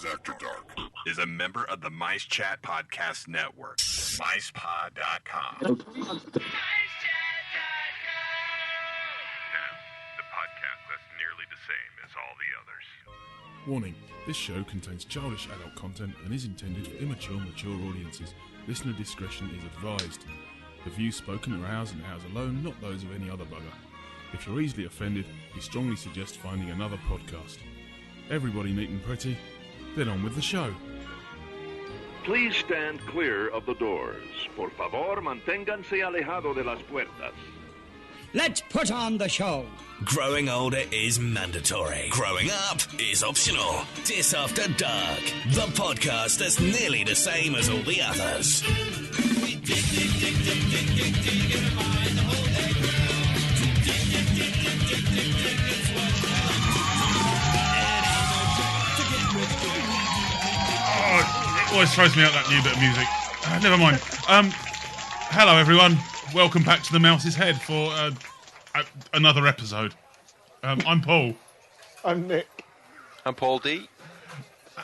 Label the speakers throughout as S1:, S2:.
S1: Disafterdark is a member of the Mice Chat Podcast Network. MicePod.com. Now, the podcast that's nearly the same as all the others.
S2: Warning, this show contains childish adult content and is intended for immature, mature audiences. Listener discretion is advised. The views spoken are ours and ours alone, not those of any other bugger. If you're easily offended, we strongly suggest finding another podcast. Everybody neat and pretty, then on with the show.
S3: Please stand clear of the doors. Por favor, manténganse alejado de las puertas.
S4: Let's put on the show.
S5: Growing older is mandatory. Growing up is optional. Disafterdark, the podcast that's nearly the same as all the others.
S2: It always throws me out that new bit of music. Never mind. Hello everyone. Welcome back to the Mouse's Head for another episode. I'm Paul.
S6: I'm Nick.
S7: I'm Paul D.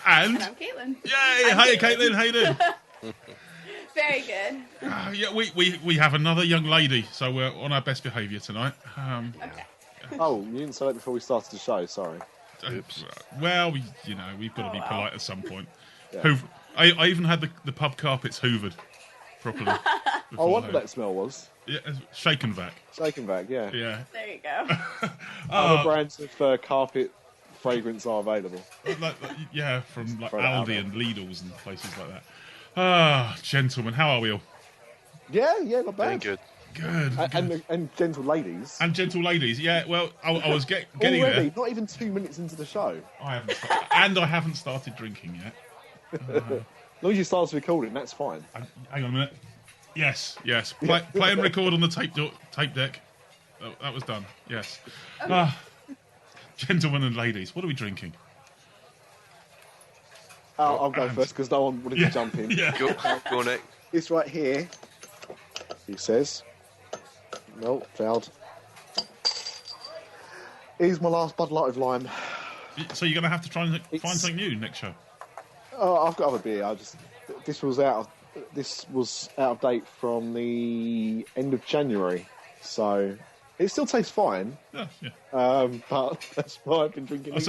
S2: And
S8: I'm Kaitlyn.
S2: Yay! Hey Kaitlyn, how you doing?
S8: Very good.
S2: Yeah, we have another young lady, so we're on our best behaviour tonight.
S8: Okay.
S6: Oh, you didn't say that before we started the show, sorry.
S2: Oops. Well, we've got to be polite at some point.
S6: Yeah.
S2: I even had the pub carpets hoovered properly.
S6: I wonder what that smell was.
S2: Yeah, shaken back.
S6: Shaken back, yeah.
S2: Yeah.
S8: There you go.
S6: Other brands of carpet fragrance are available.
S2: Yeah, from like
S6: Throw that out
S2: Aldi and Lidl's and places like that. Ah, gentlemen, how are we all?
S6: Yeah, not bad.
S7: Doing good.
S2: Good.
S6: And gentle ladies.
S2: And gentle ladies, yeah. Well, I was getting
S6: Already,
S2: there.
S6: not even 2 minutes into the show.
S2: I haven't started drinking yet.
S6: As long as you start recording, that's fine.
S2: Hang on a minute. Yes. Play and record on the tape deck. Oh, that was done. Yes. Gentlemen and ladies, what are we drinking?
S6: I'll go first because no one wanted to jump in.
S2: Yeah.
S7: Go Nick.
S6: It's right here. He says. No, failed. Here's my last Bud Light with lime.
S2: So you're going to have to try and find something new next show.
S6: Oh, I've got other beer. This was out of date from the end of January, so it still tastes fine.
S2: Yeah.
S6: But that's why I've been drinking these.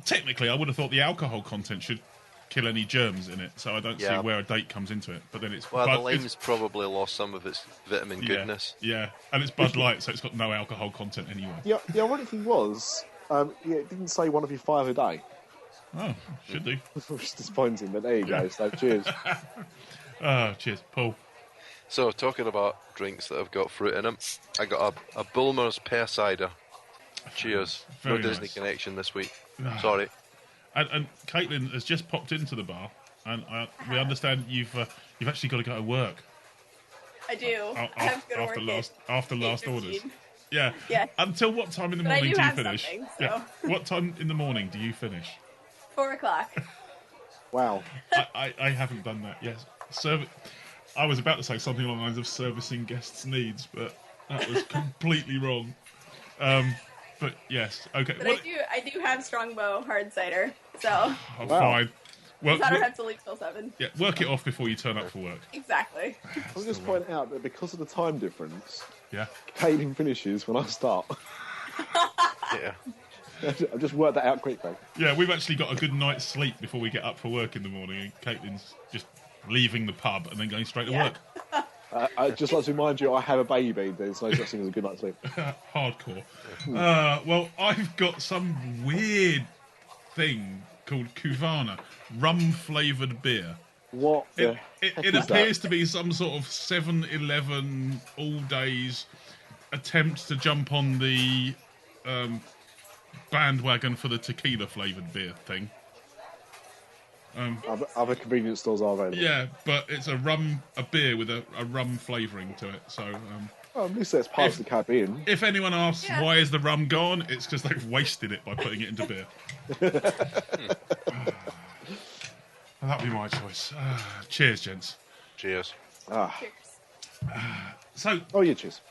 S2: Technically, I would have thought the alcohol content should kill any germs in it, so I don't see where a date comes into it. But then the
S7: lime's probably lost some of its vitamin goodness.
S2: Yeah, and it's Bud Light, so it's got no alcohol content anyway.
S6: Yeah, the ironic thing was, it didn't say one of you 5 a day.
S2: Oh, should do.
S6: Which is disappointing, but there you go. So cheers.
S2: Cheers, Paul.
S7: So, talking about drinks that have got fruit in them, I got a Bulmers Pear Cider. Cheers.
S2: Very
S7: no Disney
S2: nice.
S7: connection this week. Sorry.
S2: And Kaitlyn has just popped into the bar, and we understand you've actually got to go to work.
S8: I do. I have to go to work
S2: after last
S8: 8:15.
S2: orders. Yeah. Until what time in the
S8: But I
S2: morning
S8: do
S2: do you
S8: have
S2: finish?
S8: something, so.
S2: Yeah. What time in the morning do you finish?
S8: 4:00.
S6: Wow.
S2: I haven't done that yet. I was about to say something along the lines of servicing guests' needs, but that was completely wrong. But yes, okay.
S8: But I do have Strongbow hard cider, so
S2: I'm fine. Well,
S8: I don't have to leave till 7.
S2: Yeah, work it off before you turn up for work.
S8: Exactly.
S6: I'll just point out that because of the time difference,
S2: Yeah.
S6: Kaitlyn finishes when I start.
S7: Yeah.
S6: I've just worked that out quickly.
S2: Yeah, we've actually got a good night's sleep before we get up for work in the morning, and Kaitlyn's just leaving the pub and then going straight to work.
S6: I'd just like to remind you, I have a baby. There's no such thing as a good night's sleep.
S2: Hardcore. Well, I've got some weird thing called cuvana, rum-flavoured beer.
S6: What the heck
S2: It
S6: is
S2: appears
S6: that?
S2: to be some sort of 7-Eleven all-days attempt to jump on the bandwagon for the tequila-flavoured beer thing.
S6: Other convenience stores are available.
S2: Yeah, but it's a beer with a rum flavouring to it. So,
S6: Well, at least that's part of the Caribbean.
S2: if anyone asks why is the rum gone, it's because they've wasted it by putting it into beer. That'd be my choice. Cheers, gents.
S7: Cheers.
S6: Ah.
S8: Cheers.
S2: So,
S6: Oh, yeah, cheers.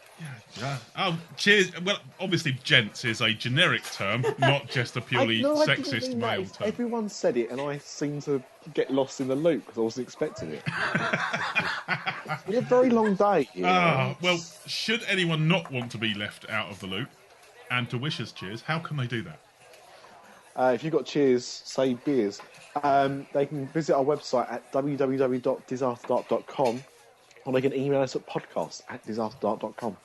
S2: Yeah. Oh, cheers. Well, obviously, gents is a generic term, not just a purely sexist male term.
S6: Everyone said it, and I seem to get lost in the loop because I wasn't expecting it. It's been a very long day.
S2: Well, should anyone not want to be left out of the loop and to wish us cheers, how can they do that?
S6: If you've got cheers, say beers, they can visit our website at www.disafterdark.com, or they can email us at podcast@disafterdark.com.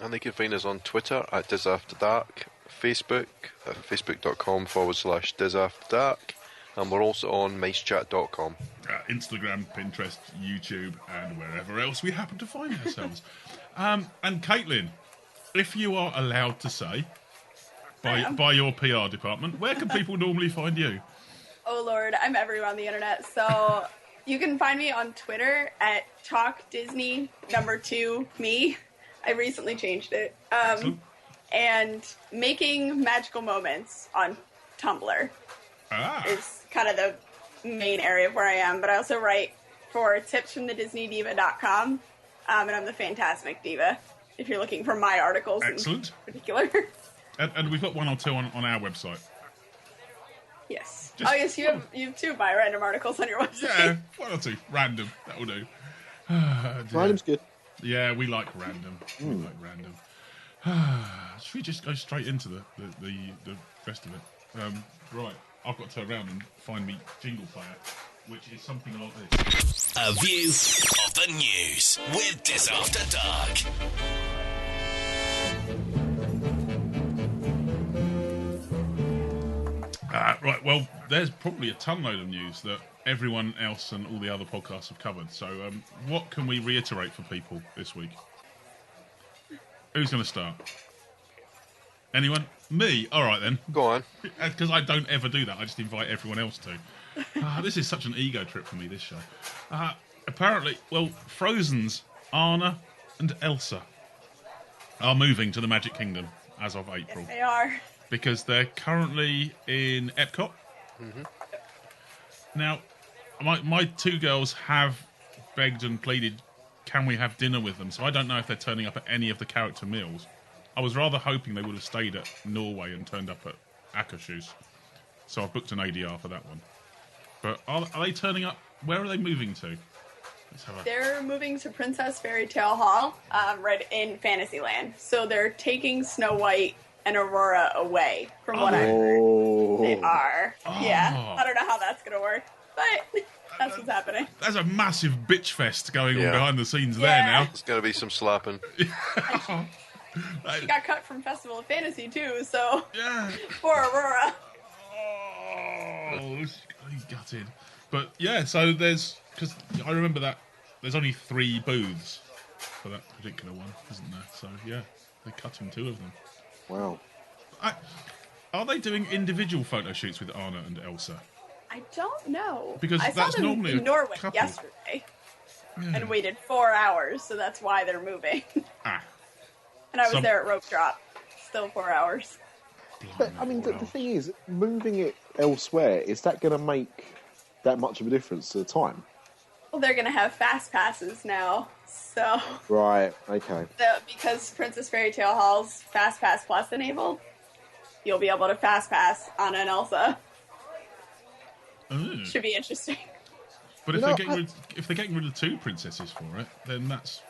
S7: And they can find us on Twitter at DisAfterdark, Facebook at facebook.com/DisAfterdark, and we're also on micechat.com.
S2: Instagram, Pinterest, YouTube, and wherever else we happen to find ourselves. And Kaitlyn, if you are allowed to say, by your PR department, where can people normally find you?
S8: Oh Lord, I'm everywhere on the internet, so you can find me on Twitter at TalkDisney2me. I recently changed it. And making magical moments on Tumblr is kind of the main area of where I am. But I also write for tipsfromthedisneydiva.com, and I'm the Fantastic Diva, if you're looking for my articles in particular.
S2: And we've got one or two on our website.
S8: Yes. Yes, you have two of my random articles on your website.
S2: Yeah, one or two. Random. That will do.
S6: Random's good.
S2: Yeah, we like random. We like random. Should we just go straight into the rest of it? Right, I've got to turn around and find me jingle player, which is something like this.
S5: A view of the news with DisAfterdark.
S2: Right, well, there's probably a ton load of news that everyone else and all the other podcasts have covered. So what can we reiterate for people this week? Who's going to start? Anyone? Me? All right, then.
S7: Go on.
S2: Because I don't ever do that. I just invite everyone else to. This is such an ego trip for me, this show. Apparently, well, Frozen's Anna and Elsa are moving to the Magic Kingdom as of April.
S8: Yes, they are.
S2: Because they're currently in Epcot. Mm-hmm. Now, my two girls have begged and pleaded, can we have dinner with them? So I don't know if they're turning up at any of the character meals. I was rather hoping they would have stayed at Norway and turned up at Akershus. So I've booked an ADR for that one. But are they turning up? Where are they moving to?
S8: They're moving to Princess Fairy Tale Hall, right in Fantasyland. So they're taking Snow White and Aurora away from what I heard. They are. Yeah. I don't know how that's going to work, but that's what's happening.
S2: There's a massive bitch fest going on behind the scenes there now.
S7: There's going to be some slapping.
S8: She got cut from Festival of Fantasy too, so poor Aurora.
S2: Oh, he's gutted. But yeah, so because I remember that there's only 3 booths for that particular one, isn't there? So yeah, they're cutting 2 of them.
S6: Wow.
S2: Are they doing individual photo shoots with Anna and Elsa?
S8: I don't know.
S2: Because
S8: I
S2: that's
S8: saw them
S2: normally
S8: in Norway
S2: couple.
S8: yesterday and waited 4 hours, so that's why they're moving. And I was there at rope drop. Still 4 hours.
S6: But, I mean, the thing is, moving it elsewhere, is that going to make that much of a difference to the time?
S8: Well, they're going to have fast passes now, so...
S6: Right, okay.
S8: So, because Princess Fairy Tale Hall's Fast Pass Plus enabled, you'll be able to fast pass Anna and Elsa. Should be interesting.
S2: But if they're getting rid of 2 princesses for it, then that's...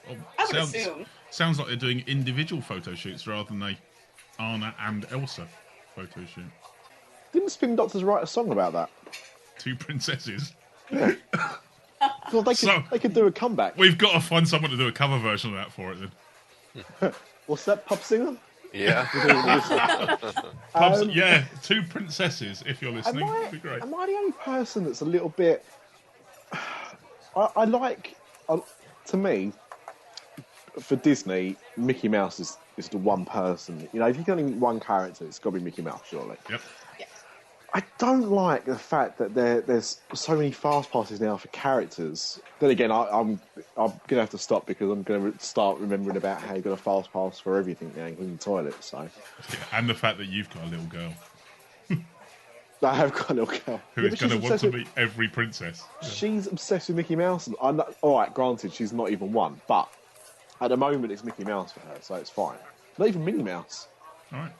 S8: I would assume.
S2: Sounds like they're doing individual photo shoots rather than a Anna and Elsa photo shoot.
S6: Didn't Spin Doctors write a song about that?
S2: 2 princesses.
S6: Yeah. Well, they could do a comeback.
S2: We've got to find someone to do a cover version of that for it then.
S6: What's that, Pub Singer?
S7: Yeah.
S2: Yeah, 2 princesses, if you're listening. That'd be great.
S6: Am I the only person that's a little bit... I like... to me, for Disney, Mickey Mouse is the one person. You know, if you can only meet one character, it's got to be Mickey Mouse, surely.
S2: Yep.
S6: I don't like the fact that there's so many fast passes now for characters. Then again, I'm going to have to stop because I'm going to start remembering about how you got a fast pass for everything now, including the toilet. So,
S2: yeah, and the fact that you've got a little girl.
S6: I have got a little girl
S2: who is going to want to meet every princess.
S6: She's obsessed with Mickey Mouse. All right, granted, she's not even one, but At the moment, it's Mickey Mouse for her, so it's fine. Not even Minnie Mouse.
S2: All right.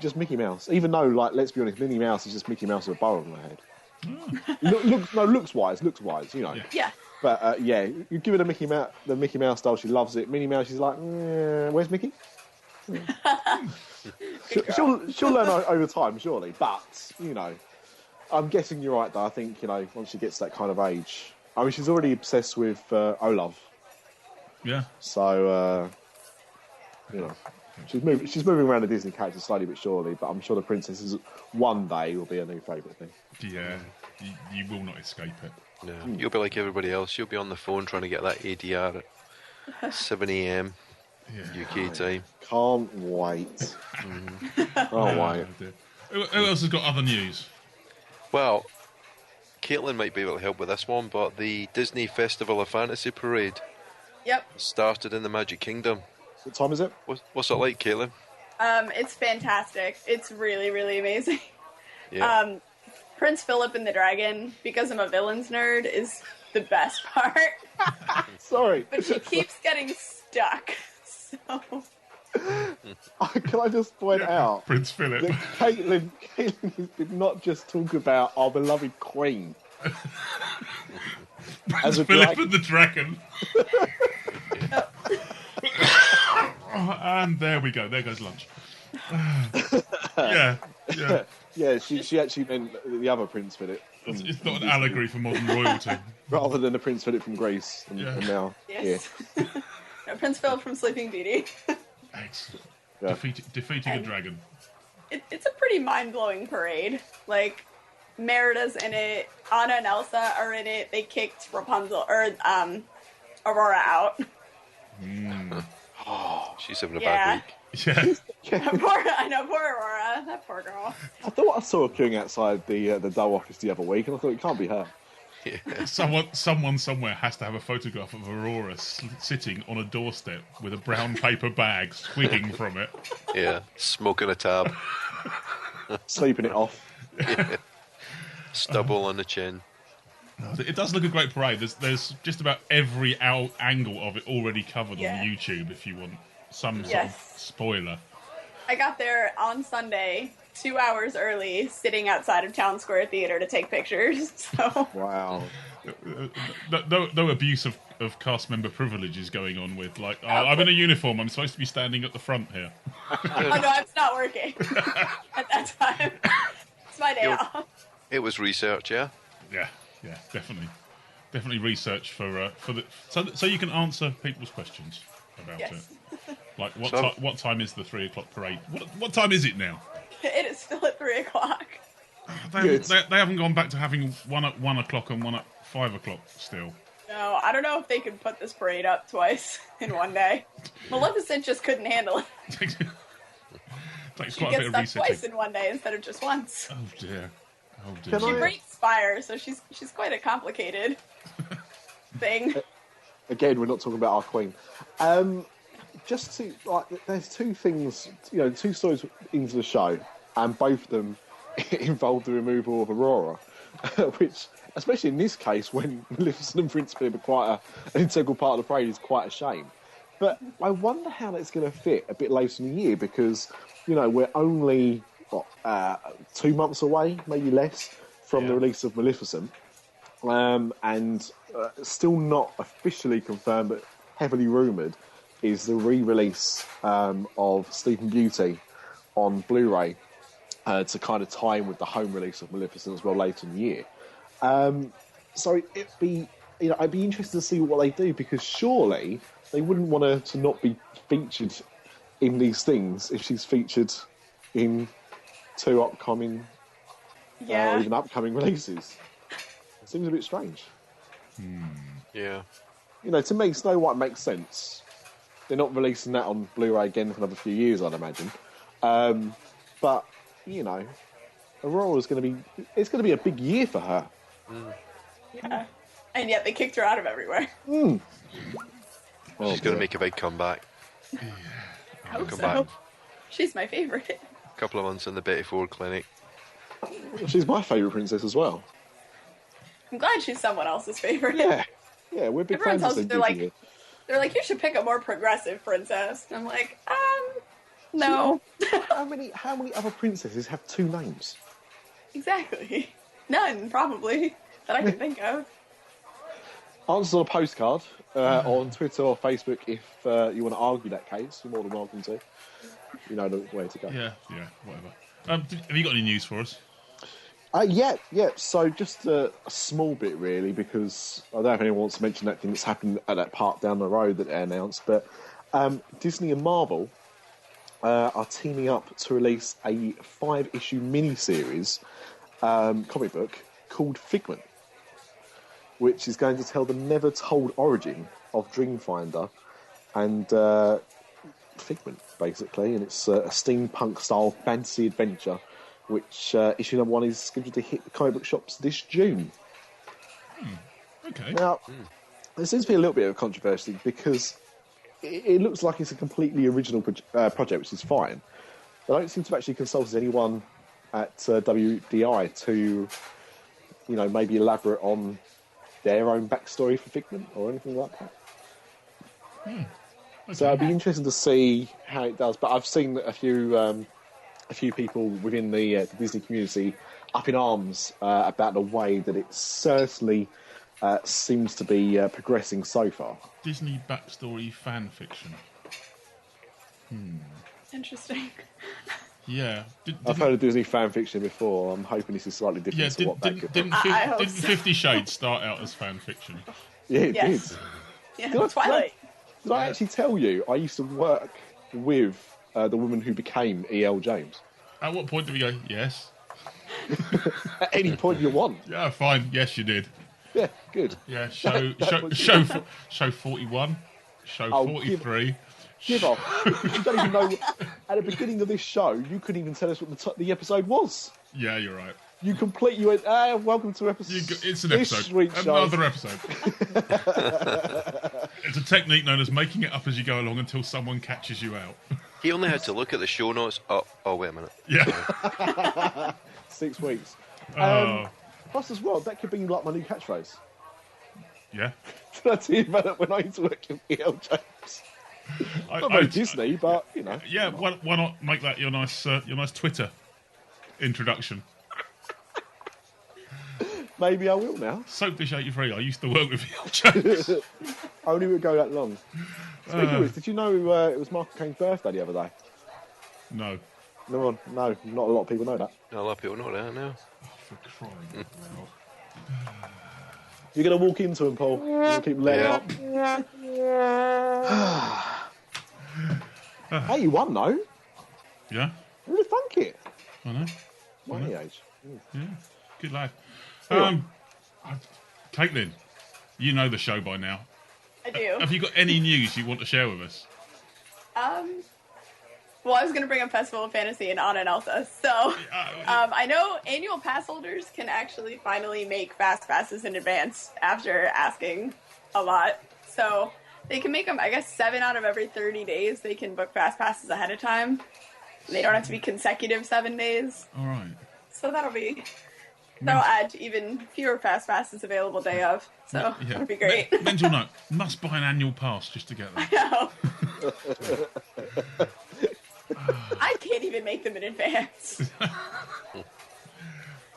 S6: Just Mickey Mouse. Even though, like, let's be honest, Minnie Mouse is just Mickey Mouse with a bow on her head. Looks wise, you know.
S8: Yeah.
S6: But yeah, you give her the Mickey Mouse doll, she loves it. Minnie Mouse, she's like, where's Mickey? she'll learn over time, surely. But you know, I'm guessing you're right, though. I think, you know, once she gets that kind of age, I mean, she's already obsessed with Olaf.
S2: Yeah.
S6: So you know, she's moving around the Disney characters slowly but surely. But I'm sure the princesses one day will be a new favourite thing.
S2: Yeah, you will not escape it.
S7: No, you'll be like everybody else. You'll be on the phone trying to get that ADR at 7 a.m. UK time.
S6: Can't wait. Can't wait.
S2: Who else has got other news?
S7: Well, Kaitlyn might be able to help with this one, but the Disney Festival of Fantasy Parade started in the Magic Kingdom.
S6: What time is it?
S7: What's it like, Kaitlyn?
S8: It's fantastic. It's really, really amazing.
S7: Yeah.
S8: Prince Philip and the Dragon, because I'm a villains nerd, is the best part.
S6: Sorry.
S8: But she keeps getting stuck. So.
S6: Can I just point out
S2: Prince Philip
S6: that Kaitlyn did not just talk about our beloved Queen.
S2: Prince Philip and the Dragon. And there we go. There goes lunch. Yeah.
S6: Yeah, she actually meant the other Prince Philip.
S2: It's not an allegory for modern royalty.
S6: Rather than the Prince Philip from Greece. And now,
S8: yes. No, Prince Philip from Sleeping Beauty.
S2: Excellent.
S6: Yeah.
S2: Defeating a dragon.
S8: It's a pretty mind-blowing parade. Like, Merida's in it, Anna and Elsa are in it. They kicked Rapunzel, or Aurora out.
S7: She's having a bad week.
S2: Yeah.
S8: I know, poor Aurora. That poor girl.
S6: I thought I saw her queuing outside the Dow office the other week, and I thought it can't be her.
S7: Yeah.
S2: Someone somewhere has to have a photograph of Aurora sitting on a doorstep with a brown paper bag swigging from it.
S7: Yeah, smoking a tab.
S6: Sleeping it off.
S7: Yeah. Stubble on the chin.
S2: It does look a great parade. There's just about every angle of it already covered on YouTube if you want some sort of spoiler.
S8: I got there on Sunday, 2 hours early, sitting outside of Town Square Theatre to take pictures. So.
S6: Wow.
S8: No
S2: abuse of cast member privileges going on with, like, I'm in a uniform, I'm supposed to be standing at the front here.
S8: Oh, no, it's not working at that time. It's my day off.
S7: It was research, yeah?
S2: Yeah, definitely research for so you can answer people's questions about it. Like what time is the 3 o'clock parade? What time is it now?
S8: It is still at 3 o'clock.
S2: They haven't gone back to having one at 1 o'clock and one at 5 o'clock still.
S8: No, I don't know if they could put this parade up twice in one day. Maleficent just couldn't handle it.
S2: Takes
S8: She
S2: quite a bit
S8: gets
S2: of
S8: stuck
S2: resetting.
S8: twice in one day instead of just once.
S2: Oh dear.
S8: She breaks fire, so she's quite a complicated thing.
S6: Again, we're not talking about our Queen. Just to, like, there's two things, two stories into the show, and both of them involve the removal of Aurora, which, especially in this case, when Maleficent and Prince Philip are quite an integral part of the parade, is quite a shame. But I wonder how that's going to fit a bit later in the year, because, we're only 2 months away, maybe less, from the release of Maleficent, and still not officially confirmed, but heavily rumoured, is the re-release of Sleeping Beauty on Blu-ray to kind of tie in with the home release of Maleficent as well later in the year. So I'd be interested to see what they do, because surely they wouldn't want her to not be featured in these things if she's featured in 2 upcoming or even upcoming releases. It seems a bit strange.
S7: Yeah.
S6: To me, Snow White makes sense. They're not releasing that on Blu-ray again for another few years, I'd imagine. But, Aurora's it's going to be a big year for her.
S8: Yeah. And yet they kicked her out of everywhere.
S6: Oh,
S7: She's going to make a big comeback.
S8: I hope so. She's my favourite.
S7: A couple of months in the Betty Ford clinic.
S6: She's my favourite princess as well.
S8: I'm glad she's someone else's favourite.
S6: Yeah, we're big
S8: Everyone
S6: fans of
S8: tells me
S6: Sleeping
S8: they're like,
S6: Beauty.
S8: They're like, you should pick a more progressive princess. And I'm like, no.
S6: How many other princesses have 2 names?
S8: Exactly. None, probably, that I can think of.
S6: Answers on a postcard on Twitter or Facebook if you want to argue that case. You're more than welcome to. You know the way to go.
S2: Yeah, whatever. Have you got any news for us?
S6: Yeah. So just a small bit, really, because I don't know if anyone wants to mention that thing that's happened at that park down the road that they announced, but Disney and Marvel are teaming up to release a 5-issue mini-series comic book called Figment, which is going to tell the never-told origin of Dreamfinder and Figment, basically. And it's a steampunk-style fantasy adventure, which issue number 1 is scheduled to hit the comic book shops this June.
S2: Okay.
S6: Now, there seems to be a little bit of controversy because it looks like it's a completely original project, which is fine. They don't seem to have actually consulted anyone at WDI to, maybe elaborate on their own backstory for Figment or anything like that. Okay. So it'd be interesting to see how it does. But I've seen a few people within the Disney community up in arms about the way that it certainly seems to be progressing so far.
S2: Disney backstory fan fiction.
S8: Interesting.
S2: Yeah.
S6: I've heard of Disney fan fiction before. I'm hoping this is slightly different to what that could be.
S2: Didn't 50 Shades start out as fan fiction?
S6: Yeah, it did.
S8: Yeah, Twilight.
S6: Did I actually tell you I used to work with the woman who became E.L. James?
S2: At what point do we go, yes?
S6: At any point you want.
S2: Yeah, fine. Yes, you did.
S6: Yeah, good.
S2: Yeah, show 41, show 43.
S6: Give off. You don't even know. At the beginning of this show, you couldn't even tell us what the episode was.
S2: Yeah, you're right.
S6: You went, welcome to episode.
S2: It's an episode. Another episode. It's a technique known as making it up as you go along until someone catches you out.
S7: He only had to look at the show notes. Oh, wait a minute.
S2: Yeah.
S6: 6 weeks. Plus, as well, that could be like my new catchphrase.
S2: Yeah.
S6: Did I tell you about it when I used to work with E.L. James? Not very Disney, but
S2: Yeah, why not make that your nice Twitter introduction?
S6: Maybe I will now.
S2: Soap Dish 83. I used to work with E.L. James.
S6: I only would go that long. Speaking of which, did you know it was Michael Caine's birthday the other day?
S2: No.
S6: No, not a lot of people know that.
S7: Not a lot of people know that now.
S2: Oh, for crying out loud.
S6: You're going to walk into him, Paul. You're going to keep letting up. Hey, you won, though.
S2: Yeah?
S6: Who would thunk it?
S2: I know.
S6: My age.
S2: Yeah, good lad. Kaitlyn, you know the show by now.
S8: I do.
S2: Have you got any news you want to share with us?
S8: Well, I was going to bring up Festival of Fantasy and Anna and Elsa. So, I know annual pass holders can actually finally make fast passes in advance after asking a lot. So, they can make them, I guess, 7 out of every 30 days. They can book fast passes ahead of time. They don't have to be consecutive 7 days.
S2: All right.
S8: So, that'll add to even fewer fast passes available day of. So, that'll be great.
S2: Mental note, must buy an annual pass just to get them.
S8: I know. I can't even make them in advance.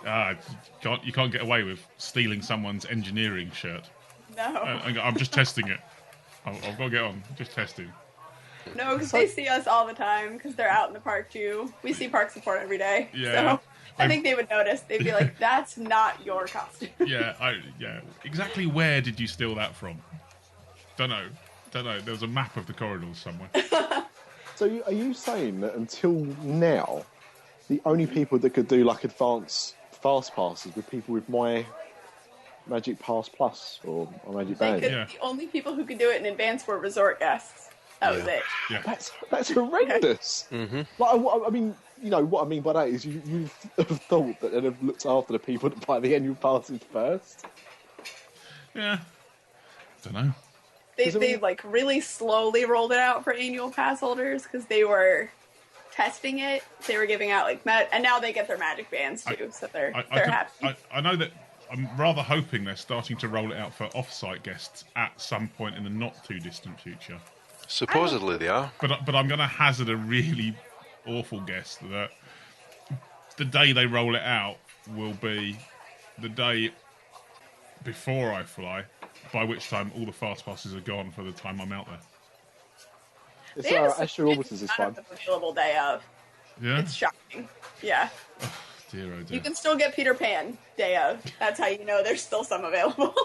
S2: You can't get away with stealing someone's engineering shirt.
S8: No.
S2: I'm just testing it. I've got to get on. Just testing.
S8: No, because they see us all the time, because they're out in the park too. We see park support every day.
S2: Yeah.
S8: So I think they would notice. They'd be like, that's not your costume.
S2: Yeah. Exactly where did you steal that from? Don't know. There was a map of the corridors somewhere.
S6: So are you saying that until now, the only people that could do like advanced fast passes were people with my Magic Pass Plus or Magic Band?
S8: The only people who could do it in advance were resort guests. That was it.
S2: Yeah.
S6: That's horrendous. Mm-hmm. Like, I mean, what I mean by that is you have thought that they'd have looked after the people that buy the annual passes first.
S2: Yeah. Don't know.
S8: They like really slowly rolled it out for annual pass holders because they were testing it. They were giving out and now they get their magic bands too, so they're happy.
S2: I know that I'm rather hoping they're starting to roll it out for off-site guests at some point in the not-too-distant future.
S7: Supposedly they are.
S2: But I'm going to hazard a really awful guess that the day they roll it out will be the day before I fly, by which time all the fast passes are gone for the time I'm out there.
S6: It's Astro Orbiters is fun.
S8: Available day of.
S2: Yeah?
S8: It's shocking. Yeah.
S2: Oh, dear, oh dear.
S8: You can still get Peter Pan day of. That's how you know there's still some available.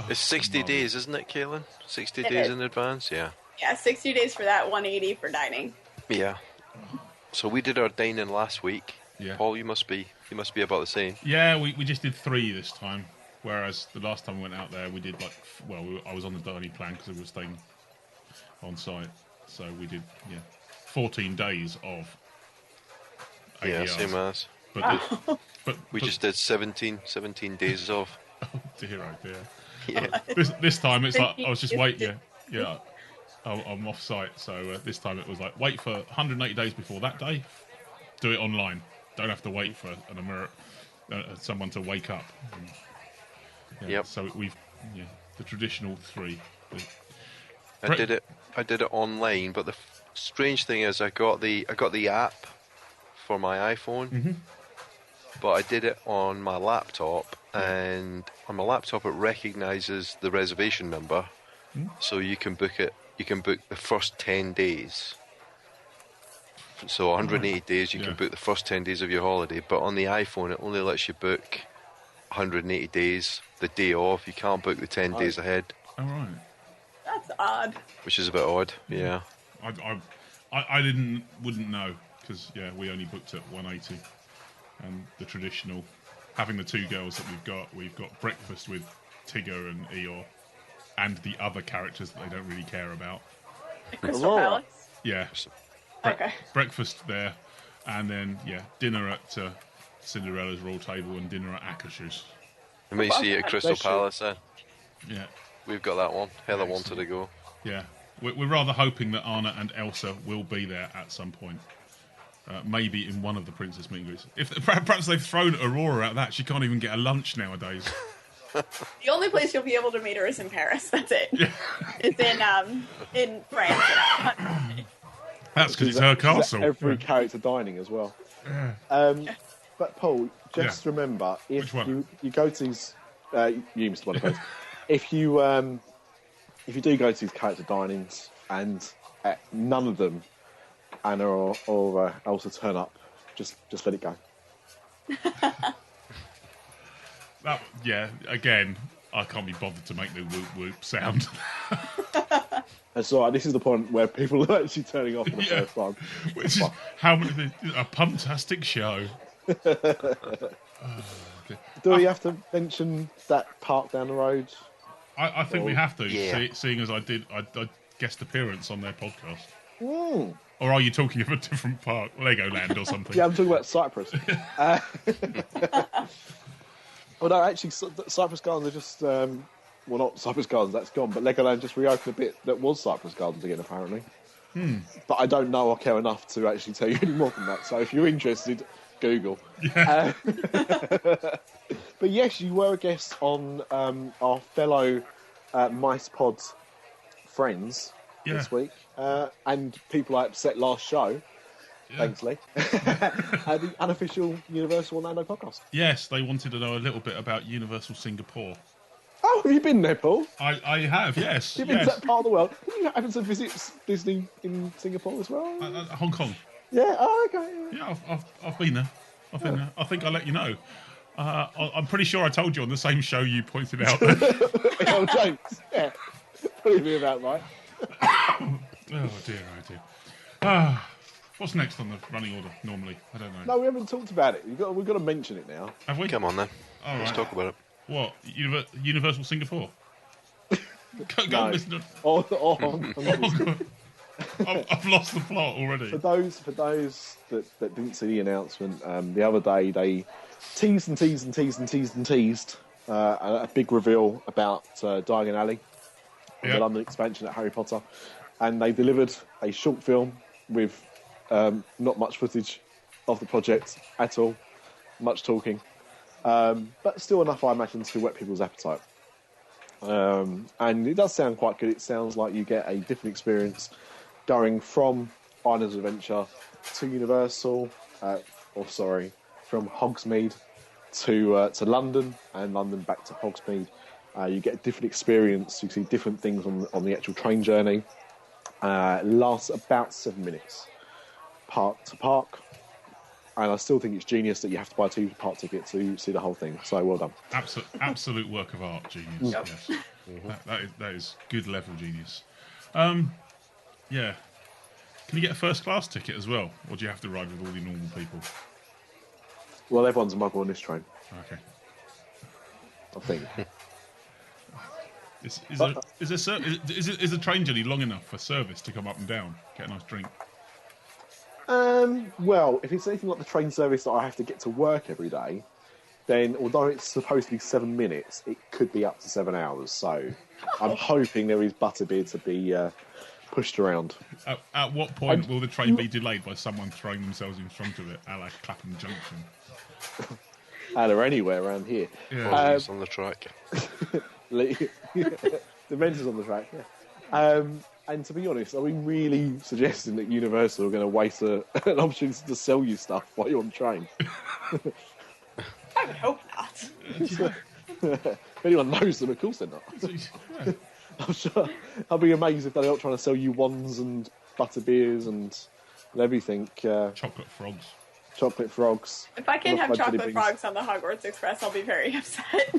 S7: It's 60 days, isn't it, Kaitlyn? 60 days in advance, yeah.
S8: Yeah, 60 days for that, 180 for dining.
S7: Yeah. So we did our dining last week.
S2: Yeah.
S7: Paul, you must be about the same.
S2: Yeah, we just did 3 this time, whereas the last time we went out there, we did I was on the dining plan because we were staying on site, so we did 14 days of ADRs.
S7: Yeah, same as.
S2: But
S7: we just did 17 days of.
S2: Oh dear, oh dear.
S7: Yeah.
S2: This time it's like I was just waiting. Yeah, I'm off site, so this time it was like wait for 180 days before that day. Do it online. Don't have to wait for someone to wake up.
S7: Yep.
S2: So we've the traditional 3.
S7: I did it online, but the strange thing is I got the app for my iPhone, but I did it on my laptop, and on my laptop it recognises the reservation number, so you can book it. You can book the first 10 days. So 180 days, you can book the first 10 days of your holiday, but on the iPhone it only lets you book 180 days the day of. You can't book the 10 days ahead.
S2: Oh, right.
S8: That's odd.
S7: Which is a bit odd, yeah.
S2: I wouldn't know, because, we only booked at 180. And the traditional, having the 2 girls that we've got breakfast with Tigger and Eeyore, and the other characters that they don't really care about.
S8: Crystal Palace?
S2: Yeah.
S8: Okay.
S2: Breakfast there, and then, dinner at Cinderella's Royal Table and dinner at Akashu's.
S7: We may see you at Crystal Palace then.
S2: Yeah.
S7: We've got that one. Heather wanted to go.
S2: Yeah. We're rather hoping that Anna and Elsa will be there at some point. Maybe in one of the Princess meet and greets. Perhaps they've thrown Aurora out of that. She can't even get a lunch nowadays.
S8: The only place you'll be able to meet her is in Paris. That's it. Yeah. It's in France.
S2: That's because it's her castle.
S6: Every character dining as well.
S2: Yeah.
S6: But Paul, just remember, if you go to these, you missed one of those. If you do go to these character dinings and none of them, Anna or Elsa turn up, just let it go.
S2: Again, I can't be bothered to make the whoop whoop sound.
S6: That's all right. This is the point where people are actually turning off for the first time.
S2: Which is a puntastic show.
S6: Do we have to mention that park down the road?
S2: I think we have to, seeing as I did guest appearance on their podcast.
S6: Mm.
S2: Or are you talking of a different park, Legoland or something?
S6: Yeah, I'm talking about Cyprus. Well, no, actually, Cyprus Gardens are just... well, not Cyprus Gardens, that's gone, but Legoland just reopened a bit that was Cyprus Gardens again, apparently. But I don't know or care enough to actually tell you any more than that, so if you're interested, Google.
S2: Yeah.
S6: But yes, you were a guest on our fellow Mice Pod friends this week, and people I upset last show, thanks Lee, the unofficial Universal Orlando podcast.
S2: Yes, they wanted to know a little bit about Universal Singapore.
S6: Oh, have you been there, Paul?
S2: I have, yes.
S6: You've been to that part of the world. Have you happened to visit Disney in Singapore as well?
S2: Hong Kong.
S6: Yeah, oh, okay.
S2: Yeah, I've been there. There. I think I'll let you know. I'm pretty sure I told you on the same show you pointed out.
S6: Oh, James, yeah. Probably be about right.
S2: Oh, dear, oh, dear. What's next on the running order, normally? I don't know.
S6: No, we haven't talked about it. We've got to mention it now.
S2: Have we?
S7: Come on, then.
S2: All
S7: Let's talk about it.
S2: What? Universal Singapore? Go
S6: no.
S2: listen to... I've lost the plot already.
S6: For those that didn't see the announcement, the other day they teased a big reveal about Diagon Alley, the London expansion at Harry Potter, and they delivered a short film with not much footage of the project at all, much talking, but still enough, I imagine, to whet people's appetite. And it does sound quite good. It sounds like you get a different experience going from Islands of Adventure to Universal, from Hogsmeade to London, and London back to Hogsmeade. You get a different experience. You see different things on the actual train journey. It lasts about 7 minutes, park to park. And I still think it's genius that you have to buy a 2-part ticket to see the whole thing. So well done.
S2: Absolute work of art, genius.
S6: Yep.
S2: Yes, that is good level genius. Yeah. Can you get a first class ticket as well, or do you have to ride with all the normal people?
S6: Well, everyone's a muggle on this train.
S2: Okay.
S6: I think.
S2: Is the train journey long enough for service to come up and down, get a nice drink?
S6: Well, if it's anything like the train service that I have to get to work every day, then although it's supposed to be 7 minutes, it could be up to 7 hours. So I'm hoping there is butterbeer to be pushed around.
S2: At what point will the train be delayed by someone throwing themselves in front of it, a la Clapham Junction?
S6: Or anywhere around here.
S7: Yeah. On the track.
S6: The Mentors on the track, yeah. And to be honest, are we really suggesting that Universal are going to waste an opportunity to sell you stuff while you're on the train?
S8: I would hope not.
S6: If anyone knows them, of course they're not.
S2: Yeah.
S6: I'm sure. I'll be amazed if they're not trying to sell you wands and butterbeers and everything.
S2: Chocolate frogs.
S6: Chocolate frogs.
S8: If I can't have chocolate frogs on the Hogwarts Express, I'll be very upset.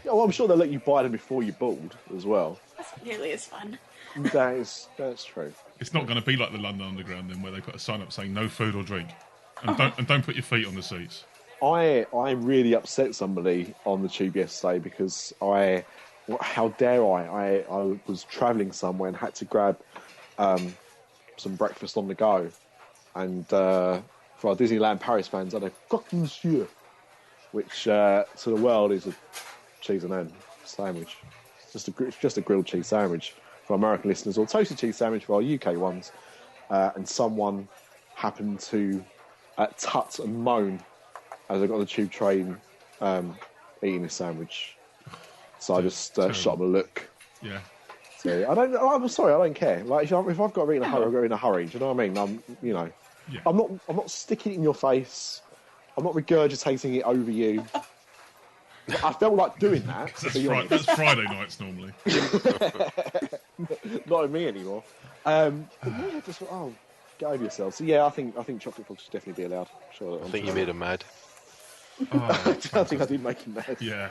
S6: Yeah, well, I'm sure they'll let you buy them before you're bored as well.
S8: That's not nearly as fun.
S6: That's true.
S2: It's not going to be like the London Underground then, where they put a sign up saying no food or drink, and don't put your feet on the seats. I
S6: really upset somebody on the tube yesterday because how dare I was travelling somewhere and had to grab some breakfast on the go, and for our Disneyland Paris fans, I had a croque monsieur, which to the world is a cheese and ham sandwich. It's just a grilled cheese sandwich for American listeners, or toasted cheese sandwich for our UK ones. And someone happened to tut and moan as I got on the tube train eating this sandwich. So I just shot him a look.
S2: Yeah.
S6: So I'm sorry, I don't care. Like if I've got to eat in a hurry, I've got to eat in a hurry. Do you know what I mean?
S2: Yeah.
S6: I'm not sticking it in your face. I'm not regurgitating it over you. I felt like doing that.
S2: That's Friday nights normally.
S6: Not with me anymore. But yeah, just get over yourself. So yeah, I think chocolate frogs should definitely be allowed. Sure,
S7: I think you made him mad.
S6: I think I did make him mad.
S2: Yeah.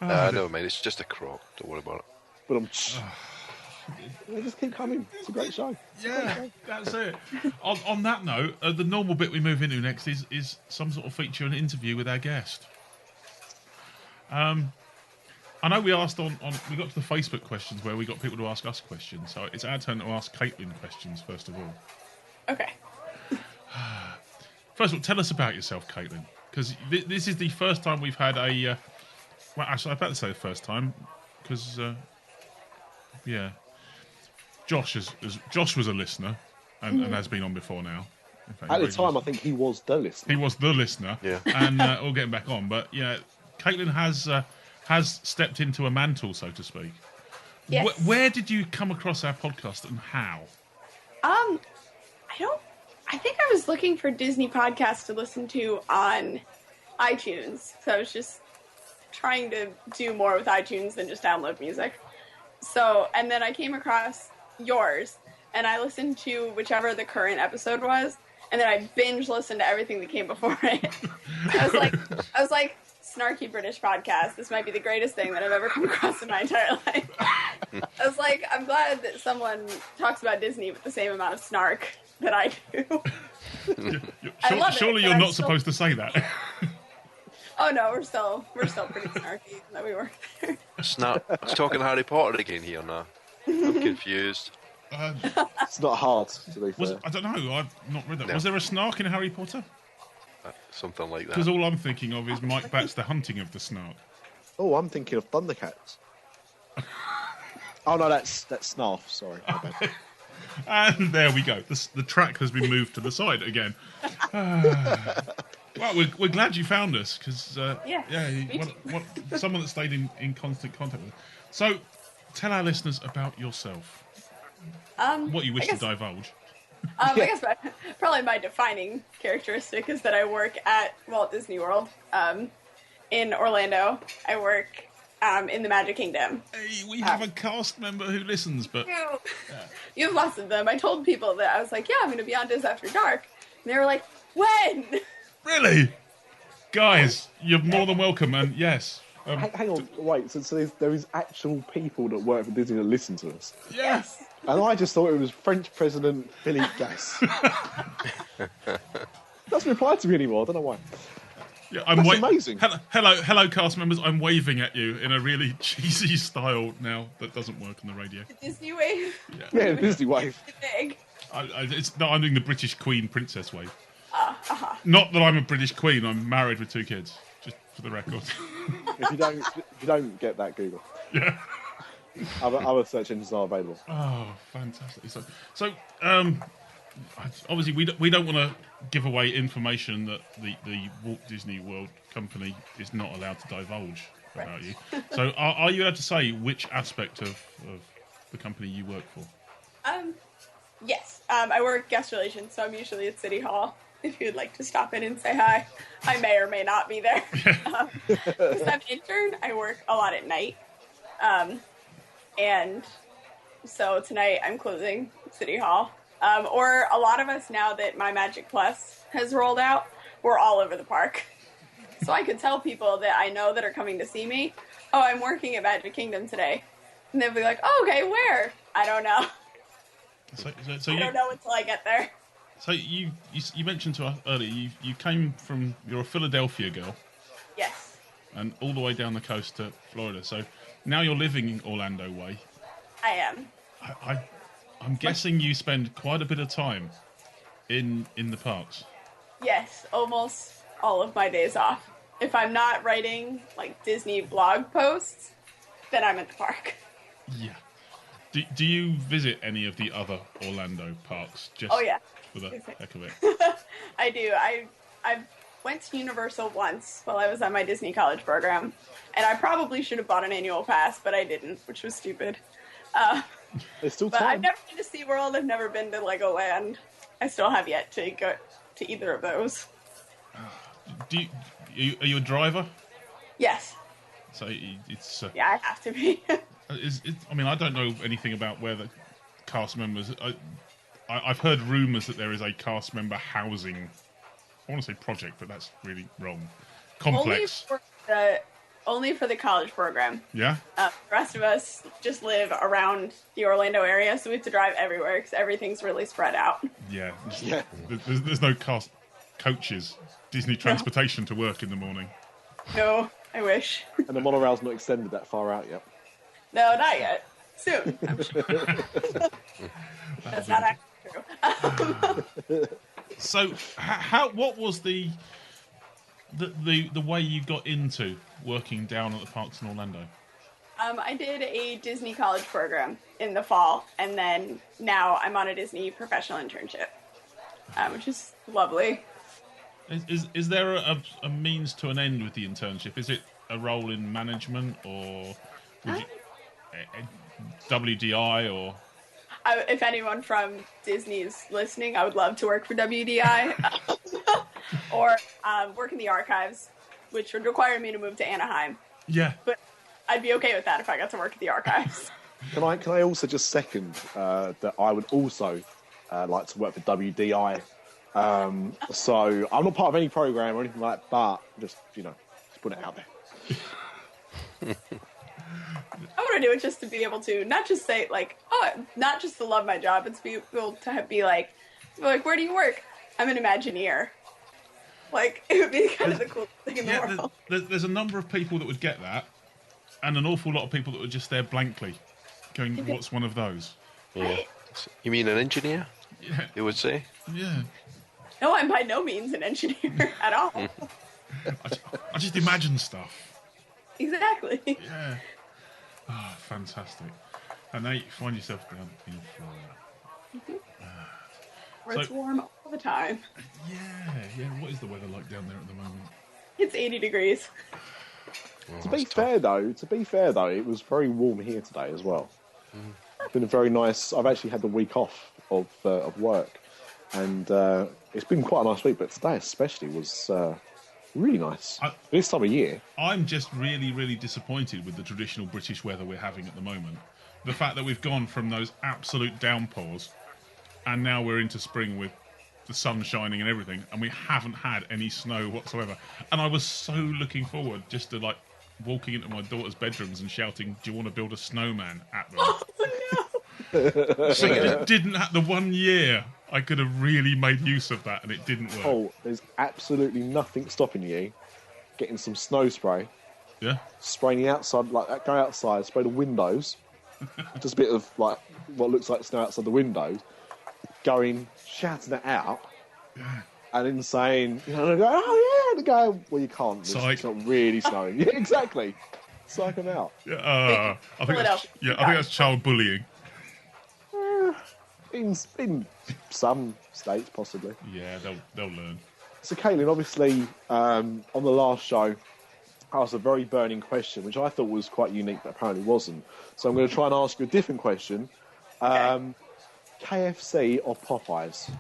S7: Never mind. It's just a crock. Don't worry about it.
S6: But they just keep coming. It's a great show.
S2: Yeah, that's it. On that note, the normal bit we move into next is some sort of feature and interview with our guest. I know we asked we got to the Facebook questions where we got people to ask us questions, so it's our turn to ask Kaitlyn questions first of all.
S8: Okay.
S2: First of all, tell us about yourself, Kaitlyn, because this is the first time we've had a. Well, actually, I better say the first time, because yeah, Josh was a listener and has been on before now. Fact,
S6: at the time, I think he was the listener.
S2: He was the listener.
S7: Yeah.
S2: And we'll get him back on, but yeah, Kaitlyn has stepped into a mantle, so to speak.
S8: Yes.
S2: Where did you come across our podcast and how?
S8: I think I was looking for Disney podcasts to listen to on iTunes. So I was just trying to do more with iTunes than just download music. So, and then I came across yours, and I listened to whichever the current episode was, and then I binge listened to everything that came before it. I was like, snarky British podcast. This might be the greatest thing that I've ever come across in my entire life. I was like, I'm glad that someone talks about Disney with the same amount of snark that I do.
S2: Surely you're not supposed to say that.
S8: Oh no, we're still pretty snarky that we were there.
S7: It's talking Harry Potter again here now. I'm confused.
S6: It's not hard, to be fair.
S2: I don't know. I've not read that.
S7: No.
S2: Was there a snark in Harry Potter?
S7: Something like that.
S2: Because all I'm thinking of is Mike Batt's The Hunting of the Snark.
S6: Oh, I'm thinking of Thundercats. Oh no, that's Snarf. Sorry.
S2: And there we go. The track has been moved to the side again. Well, we're glad you found us because someone that stayed in constant contact with us. So, tell our listeners about yourself. What you wish to divulge.
S8: I guess probably my defining characteristic is that I work at Walt Disney World in Orlando. I work in the Magic Kingdom.
S2: Hey, we have a cast member who listens, but...
S8: You have lots of them. I told people that I was like, I'm going to be on DisAfterDark. And they were like, when?
S2: Really? Guys, you're more than welcome, and yes.
S6: Hang on, wait, so there is actual people that work for Disney that listen to us?
S2: Yes.
S6: And I just thought it was French President Philippe Gas. Doesn't reply to me anymore, I don't know why.
S2: Yeah,
S6: That's amazing.
S2: Hello, cast members. I'm waving at you in a really cheesy style now that doesn't work on the radio.
S8: The Disney wave?
S6: Yeah, the Disney wave.
S8: Big.
S2: I'm doing the British Queen Princess wave. Not that I'm a British Queen. I'm married with 2 kids. Just for the record.
S6: If you don't get that, Google.
S2: Yeah.
S6: Other search engines are available.
S2: Oh, fantastic! So, obviously, we don't want to give away information that the Walt Disney World Company is not allowed to divulge about you. So, are you allowed to say which aspect of the company you work for?
S8: Yes. I work guest relations, so I'm usually at City Hall. If you'd like to stop in and say hi, I may or may not be there. Because I'm an intern, I work a lot at night. And so tonight I'm closing City Hall. Or a lot of us, now that My Magic Plus has rolled out, we're all over the park. So I could tell people that I know that are coming to see me, I'm working at Magic Kingdom today. And they'll be like, okay, where? I don't know.
S2: So
S8: I don't know until I get there.
S2: So you mentioned to us earlier, you're a Philadelphia girl.
S8: Yes.
S2: And all the way down the coast to Florida. So now you're living in Orlando way.
S8: I am.
S2: I'm guessing you spend quite a bit of time in the parks.
S8: Yes, almost all of my days off. If I'm not writing like Disney blog posts, then I'm at the park.
S2: Yeah. Do you visit any of the other Orlando parks? Just for the heck of it.
S8: I do. I went to Universal once while I was on my Disney college program, and I probably should have bought an annual pass, but I didn't, which was stupid.
S6: There's still
S8: but
S6: time.
S8: I've never been to SeaWorld. I've never been to Legoland. I still have yet to go to either of those.
S2: Are you a driver?
S8: Yes.
S2: So it's
S8: yeah, I have to be.
S2: I don't know anything about where the cast members. I've heard rumours that there is a cast member housing. I want to say project, but that's really wrong. Complex.
S8: Only for the college program.
S2: Yeah.
S8: The rest of us just live around the Orlando area, so we have to drive everywhere because everything's really spread out.
S2: Yeah. There's no cast coaches, Disney transportation to work in the morning.
S8: No, I wish.
S6: And the monorail's not extended that far out yet.
S8: No, not yet. Soon, I'm sure. That's not actually true.
S2: So, what was the way you got into working down at the parks in Orlando?
S8: I did a Disney college program in the fall, and then now I'm on a Disney professional internship, which is lovely.
S2: Is there a means to an end with the internship? Is it a role in management or WDI or?
S8: If anyone from Disney is listening, I would love to work for WDI or work in the archives, which would require me to move to Anaheim.
S2: Yeah,
S8: but I'd be okay with that if I got to work at the archives.
S6: Can I also just second that I would also like to work for WDI. So I'm not part of any program or anything like that, but just put it out there.
S8: I want to do it just to be able to not just say not just to love my job, but to be able to be like, where do you work? I'm an Imagineer. It would be kind of the coolest thing in the world.
S2: There's a number of people that would get that, and an awful lot of people that would just stare blankly, going, "What's one of those?"
S7: Yeah. You mean an engineer?
S2: Yeah.
S7: They would say.
S2: Yeah.
S8: No, I'm by no means an engineer at all.
S2: I just imagine stuff.
S8: Exactly.
S2: Yeah. Oh, fantastic. And now you find yourself down in Florida.
S8: Where it's warm all the time.
S2: Yeah. What is the weather like down there at the moment?
S8: It's 80 degrees.
S6: To be fair though, it was very warm here today as well. It's been a very nice. I've actually had the week off of work, and it's been quite a nice week. But today especially was really nice. This time of year.
S2: I'm just really, really disappointed with the traditional British weather we're having at the moment. The fact that we've gone from those absolute downpours, and now we're into spring with the sun shining and everything, and we haven't had any snow whatsoever. And I was so looking forward just to like walking into my daughter's bedrooms and shouting, "Do you want to build a snowman?" at them.
S8: Oh no!
S2: So it didn't have the 1 year I could have really made use of that, and it didn't work.
S6: Oh, there's absolutely nothing stopping you getting some snow spray.
S2: Yeah.
S6: Spraying the outside like that. Go outside, spray the windows. Just a bit of like what looks like snow outside the windows. Going, shouting it out, and then saying, you know, go, oh yeah, and go, well, you can't. It's not really snowing. Yeah, exactly. Psych them out.
S2: Yeah, I think that's child bullying.
S6: In some states, possibly.
S2: Yeah, they'll learn.
S6: So, Kaitlyn, obviously, on the last show, I asked a very burning question, which I thought was quite unique, but apparently wasn't. So I'm going to try and ask you a different question. KFC or Popeyes?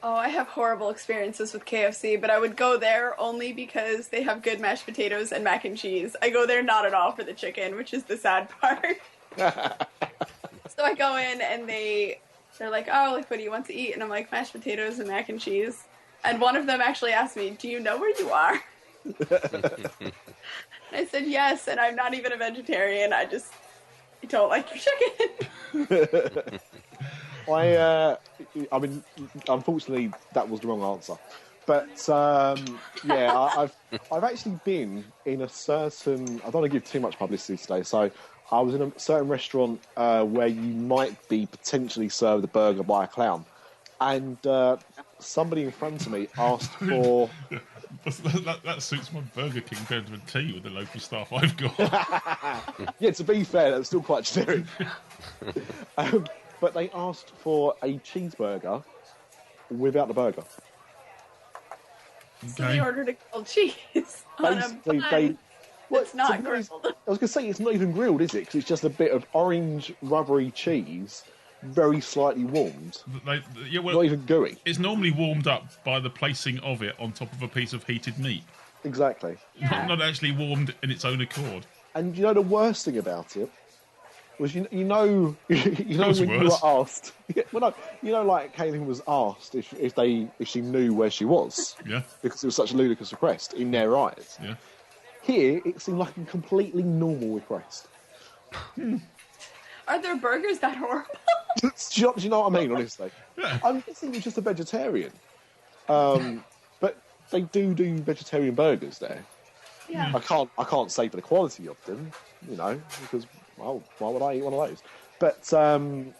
S8: Oh, I have horrible experiences with KFC, but I would go there only because they have good mashed potatoes and mac and cheese. I go there not at all for the chicken, which is the sad part. So I go in and they're like, oh, like, what do you want to eat? And I'm like, mashed potatoes and mac and cheese. And one of them actually asked me, do you know where you are? I said yes, and I'm not even a vegetarian. I don't like your chicken.
S6: I mean, unfortunately, that was the wrong answer. But yeah, I've actually been in a certain. I don't want to give too much publicity today, so I was in a certain restaurant where you might be potentially served a burger by a clown, and somebody in front of me asked for.
S2: That suits my Burger King going to a tea with the local staff I've got.
S6: Yeah, to be fair, that's still quite generic. But they asked for a cheeseburger without the burger.
S8: So they ordered a grilled cheese on a bun. It's not grilled. I
S6: was going to say, it's not even grilled, is it? Because it's just a bit of orange, rubbery cheese, very slightly warmed. Not even gooey.
S2: It's normally warmed up by the placing of it on top of a piece of heated meat.
S6: Exactly.
S8: Yeah.
S2: Not actually warmed in its own accord.
S6: And you know the worst thing about it was you know when you were asked. Well, no, like Kaitlyn was asked if she knew where she was.
S2: Yeah. Because
S6: it was such a ludicrous request in their eyes.
S2: Yeah.
S6: Here, it seemed like a completely normal request.
S8: Are their burgers that horrible?
S6: Do you know what I mean, honestly?
S2: Yeah.
S6: I'm guessing you're just a vegetarian. But they do vegetarian burgers there.
S8: Yeah.
S6: I can't say for the quality of them, because, well, why would I eat one of those? But, and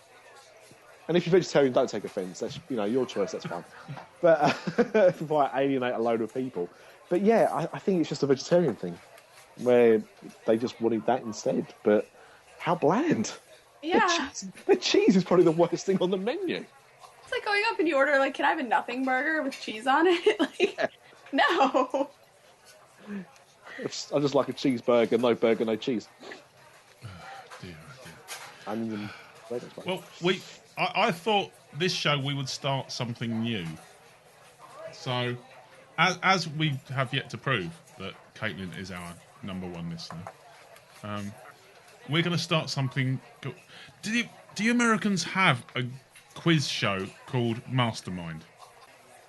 S6: if you're vegetarian, don't take offence. That's, your choice, that's fine. But if I alienate a load of people. But yeah, I think it's just a vegetarian thing where they just wanted that instead. But how bland.
S8: Yeah.
S6: The cheese is probably the worst thing on the menu.
S8: It's like going up and you order, like, can I have a nothing burger with cheese on it? No.
S6: I just like a cheeseburger, no burger, no cheese.
S2: Dear.
S6: And
S2: well, I thought this show we would start something new. So, as we have yet to prove that Kaitlyn is our number one listener, we're going to start something. Do you Americans have a quiz show called Mastermind?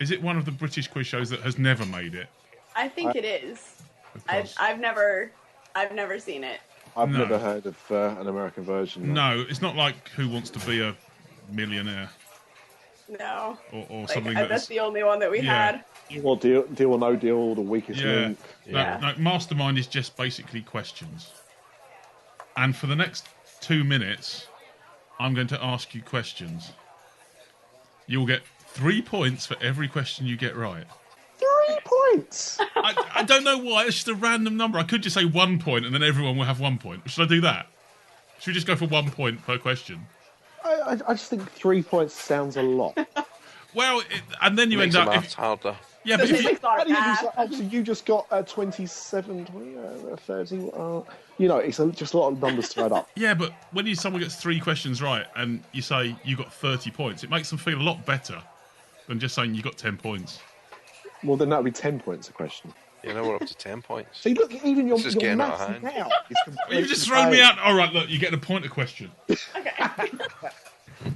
S2: Is it one of the British quiz shows that has never made it?
S8: I think it is. I've never seen it.
S6: I've never heard of an American version.
S2: No, it's not like Who Wants to Be a Millionaire.
S8: No.
S2: Or something that's
S8: the only one that we had.
S6: Or Deal or No Deal, The Weakest Link.
S2: No, Mastermind is just basically questions. And for the next 2 minutes, I'm going to ask you questions. You'll get 3 points for every question you get right.
S6: 3 points?
S2: I don't know why. It's just a random number. I could just say 1 point and then everyone will have 1 point. Should I do that? Should we just go for 1 point per question?
S6: I just think 3 points sounds a lot.
S2: Well, and then you
S7: Makes
S2: end
S7: the
S2: up...
S7: maths harder.
S2: Yeah, but if you,
S6: Obviously, you just got 27, 20, 30. It's just a lot of numbers to add up.
S2: yeah, but when someone gets 3 questions right and you say you got 30 points, it makes them feel a lot better than just saying you got 10 points.
S6: Well, then that would be 10 points a question.
S7: Yeah, now we're up to 10 points.
S6: See, look, even your
S7: This is getting out
S6: maths
S7: of hand.
S6: now is
S2: Well,
S6: completely
S2: you just thrown me
S6: failed.
S2: out. All right, look, you're getting a point a question.
S8: Okay.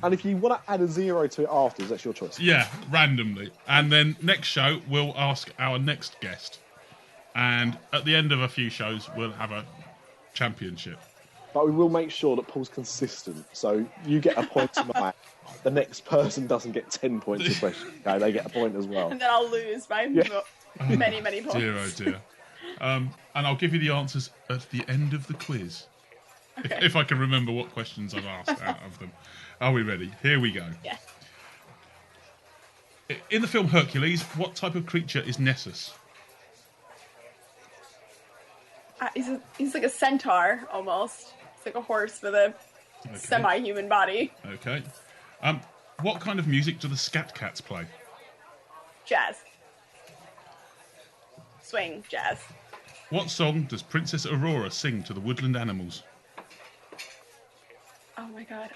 S6: And if you want to add a 0 to it afterwards, that's your choice.
S2: Yeah, randomly. And then next show, we'll ask our next guest. And at the end of a few shows, we'll have a championship.
S6: But we will make sure that Paul's consistent. So you get a point tonight. The next person doesn't get 10 points a question. Okay, they get a point as well.
S8: And then I'll lose by many, many points.
S2: Dear, oh dear. And I'll give you the answers at the end of the quiz.
S8: Okay.
S2: If I can remember what questions I've asked out of them. Are we ready? Here we go.
S8: Yeah.
S2: In the film Hercules, what type of creature is Nessus?
S8: He's like a centaur, almost. It's like a horse with a semi-human body.
S2: Okay. What kind of music do the Scat Cats play?
S8: Jazz. Swing, jazz.
S2: What song does Princess Aurora sing to the woodland animals?
S8: Oh my god.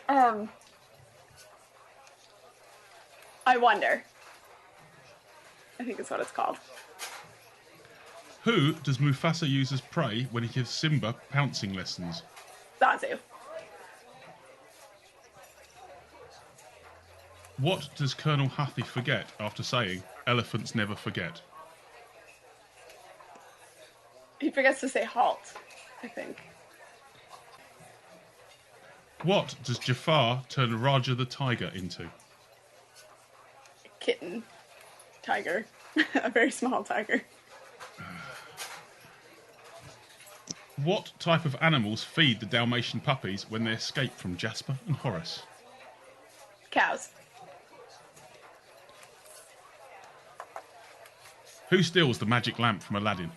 S8: I Wonder. I think that's what it's called.
S2: Who does Mufasa use as prey when he gives Simba pouncing lessons?
S8: Zazu.
S2: What does Colonel Huffy forget after saying, "Elephants never forget"?
S8: He forgets to say halt, I think.
S2: What does Jafar turn Raja the tiger into?
S8: Kitten. Tiger. A very small tiger.
S2: What type of animals feed the Dalmatian puppies when they escape from Jasper and Horace?
S8: Cows.
S2: Who steals the magic lamp from Aladdin?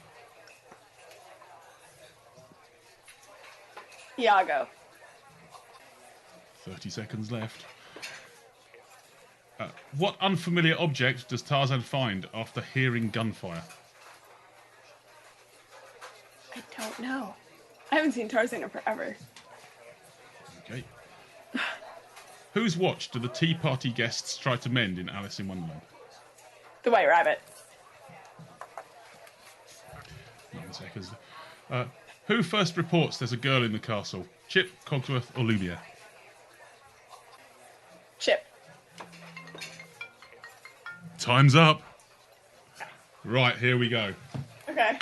S8: Iago.
S2: 30 seconds left. What unfamiliar object does Tarzan find after hearing gunfire?
S8: I don't know. I haven't seen Tarzan in forever.
S2: Okay. Whose watch do the Tea Party guests try to mend in Alice in Wonderland?
S8: The White Rabbit.
S2: 9 seconds. Who first reports there's a girl in the castle? Chip, Cogsworth, or Lumiere?
S8: Chip.
S2: Time's up. Right, here we go.
S8: Okay.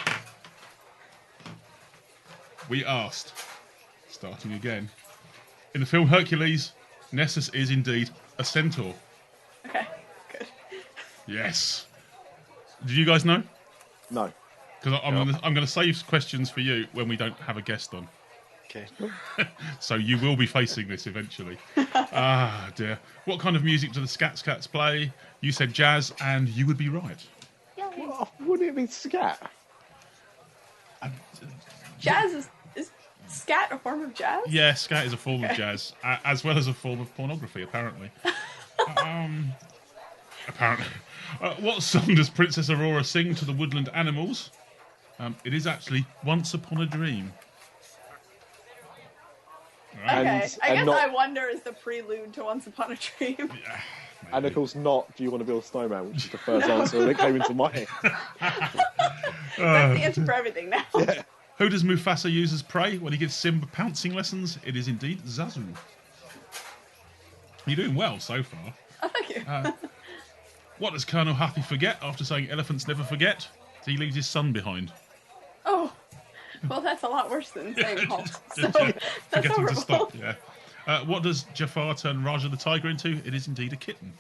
S2: We asked, starting again. In the film Hercules, Nessus is indeed a centaur.
S8: Okay, good.
S2: Yes. Did you guys know?
S6: No.
S2: Because I'm going to save questions for you when we don't have a guest on.
S7: Okay.
S2: So you will be facing this eventually. Ah, dear. What kind of music do the Scat Cats play? You said jazz, and you would be right.
S6: Well, wouldn't it be scat?
S8: Jazz is scat a form of jazz?
S2: Yeah, scat is a form of jazz, as well as a form of pornography, apparently. Apparently. What song does Princess Aurora sing to the woodland animals? It is actually Once Upon a Dream.
S8: Okay, I guess
S6: not-
S8: I Wonder is the prelude to Once Upon a Dream.
S2: Yeah,
S6: And of course, not Do You Want to Build a Snowman, which is the first answer that came into my head.
S8: That's the answer for everything now.
S6: Yeah.
S2: Who does Mufasa use as prey when he gives Simba pouncing lessons? It is indeed Zazu. You're doing well so far.
S8: Oh, thank you.
S2: What does Colonel Huffy forget after saying elephants never forget? He leaves his son behind.
S8: Oh, well, that's a lot worse than saying halt. So
S2: Yeah,
S8: that's
S2: forgetting to
S8: horrible.
S2: stop, yeah. What does Jafar turn Raja the tiger into? It is indeed a kitten.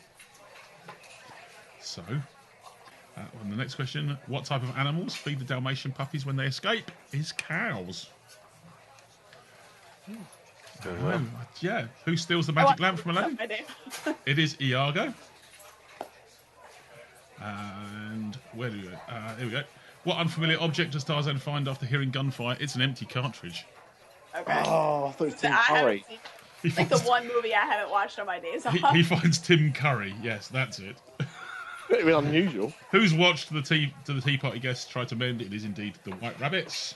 S2: So, on the next question, what type of animals feed the Dalmatian puppies when they escape? Is cows. Yeah. Who steals the magic lamp from Aladdin?
S8: I do.
S2: It is Iago. And where do we go? Here we go. What unfamiliar object does Tarzan find after hearing gunfire? It's an empty cartridge.
S8: Okay.
S6: Oh, I thought it was Tim
S8: I haven't
S6: Curry.
S8: seen Like the one movie I haven't watched on my days off.
S2: He finds Tim Curry. Yes, that's it.
S6: Bit unusual.
S2: Who's watched the Tea Party guests try to mend? It is indeed the White Rabbits.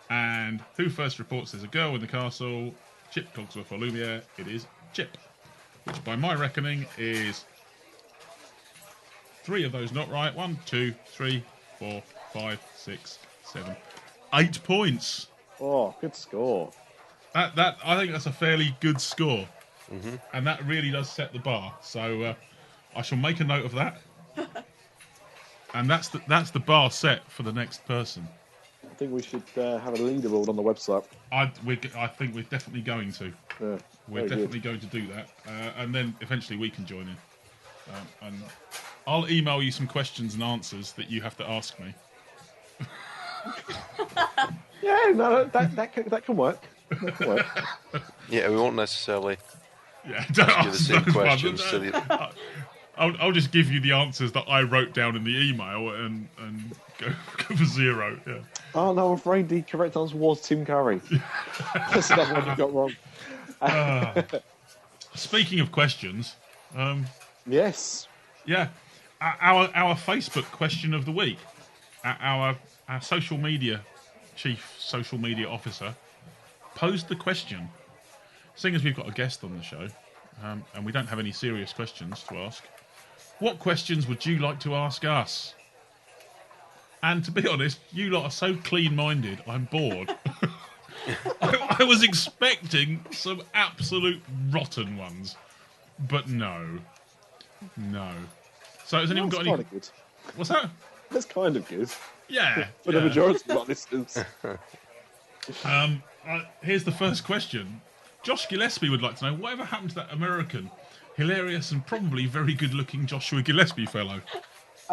S2: And who first reports there's a girl in the castle? Chip Cogsworth or Lumiere? It is Chip. Which, by my reckoning, is 3 of those not right. 1, 2, 3, 4, 5, 6, 7, 8 points.
S6: Oh, good score.
S2: That I think that's a fairly good score, and that really does set the bar. So I shall make a note of that, and that's the bar set for the next person.
S6: I think we should have a leaderboard on the website.
S2: I think we're definitely going to.
S6: Yeah,
S2: we're definitely going to do that, and then eventually we can join in. And I'll email you some questions and answers that you have to ask me.
S6: Yeah, no, that can work.
S7: Yeah, we won't necessarily
S2: Don't
S7: ask you the
S2: ask
S7: same
S2: those
S7: questions.
S2: ones. I'll just give you the answers that I wrote down in the email and go for 0. Yeah.
S6: Oh no, I'm afraid the correct answer was Tim Curry. That's another one you got wrong.
S2: Speaking of questions,
S6: yes.
S2: Yeah, our Facebook question of the week, our social media chief social media officer posed the question. Seeing as we've got a guest on the show, and we don't have any serious questions to ask, what questions would you like to ask us? And to be honest, you lot are so clean-minded, I'm bored. I was expecting some absolute rotten ones, but no. So has anyone got any?
S6: Good.
S2: What's that?
S6: That's kind of good.
S2: Yeah.
S6: For the majority of our listeners.
S2: Here's the first question. Josh Gillespie would like to know, whatever happened to that American, hilarious and probably very good-looking Joshua Gillespie fellow?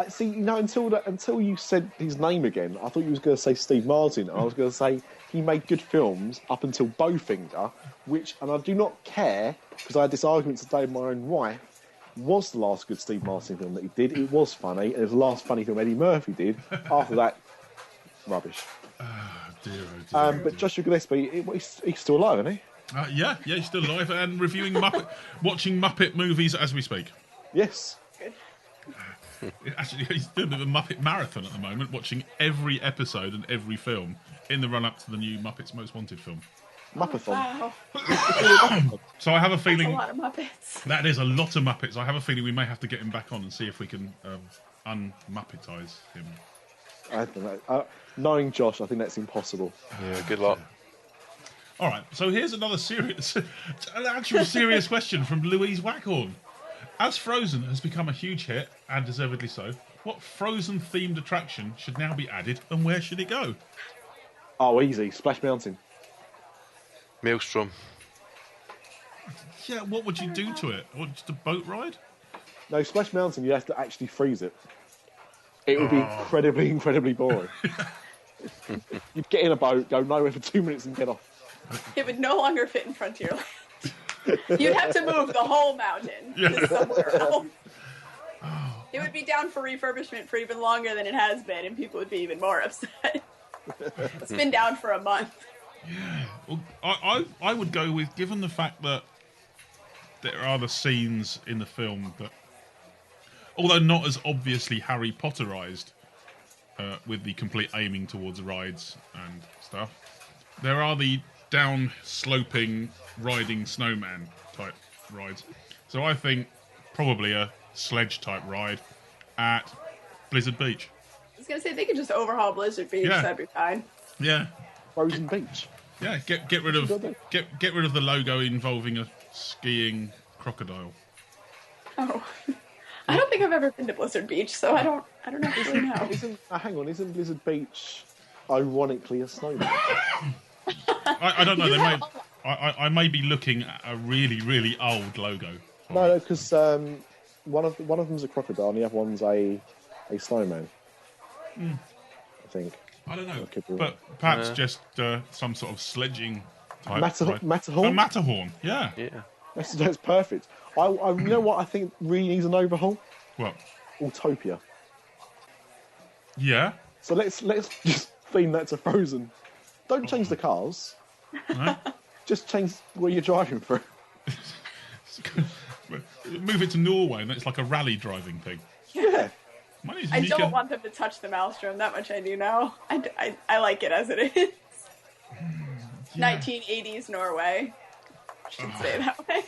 S6: See, until you said his name again, I thought you was going to say Steve Martin. I was going to say he made good films up until Bowfinger, and I do not care, because I had this argument today with my own wife, was the last good Steve Martin film that he did. It was funny, and it was the last funny film Eddie Murphy did. After that, rubbish.
S2: Oh, dear.
S6: But Joshua Gillespie, he's still alive, isn't he?
S2: Yeah, he's still alive and reviewing watching Muppet movies as we speak.
S6: Yes.
S2: Actually, he's doing a Muppet marathon at the moment, watching every episode and every film in the run-up to the new Muppets Most Wanted film.
S6: Muppathon.
S8: Wow.
S2: So I have a feeling...
S8: That's a lot of Muppets.
S2: That is a lot of Muppets. I have a feeling we may have to get him back on and see if we can un-Muppetize him.
S6: I don't know. Knowing Josh, I think that's impossible.
S7: Yeah, good luck.
S2: All right, so here's another actual serious question from Louise Wackhorn. As Frozen has become a huge hit, and deservedly so, what Frozen-themed attraction should now be added, and where should it go?
S6: Oh, easy. Splash Mountain.
S7: Maelstrom.
S2: Yeah, what would you do to it? Or just a boat ride?
S6: No, Splash Mountain, you have to actually freeze it. It would be incredibly, incredibly boring. You'd get in a boat, go nowhere for 2 minutes and get off.
S8: It would no longer fit in Frontierland. You'd have to move the whole mountain to somewhere else. It would be down for refurbishment for even longer than it has been, and people would be even more upset. It's been down for a month.
S2: Yeah, well, I would go with, given the fact that there are the scenes in the film that, although not as obviously Harry Potterized, with the complete aiming towards rides and stuff, there are the down-sloping, riding snowman type rides. So I think probably a sledge type ride at Blizzard Beach.
S8: I was going to say, they could just overhaul Blizzard Beach, that'd be fine.
S2: Yeah.
S6: Frozen Beach.
S2: Yeah, get rid of the logo involving a skiing crocodile.
S8: Oh. I don't think I've ever been to Blizzard Beach, so I don't actually know.
S6: Hang on, isn't Blizzard Beach ironically a snowman?
S2: I don't know. I may be looking at a really, really old logo.
S6: No, because one of them's a crocodile and the other one's a snowman. I think.
S2: I don't know, but perhaps just some sort of sledging type.
S6: Matterhorn?
S2: A Matterhorn, yeah.
S6: That's perfect. I you know what I think really needs an overhaul?
S2: What?
S6: Autopia.
S2: Yeah.
S6: So let's just theme that to Frozen. Don't change the cars.
S2: No?
S6: Just change where you're driving through.
S2: Move it to Norway, and it's like a rally driving thing.
S6: Yeah.
S8: I don't want them to touch the maelstrom. That much I do know. I like it as it is. Yeah. 1980s Norway. Should say that way.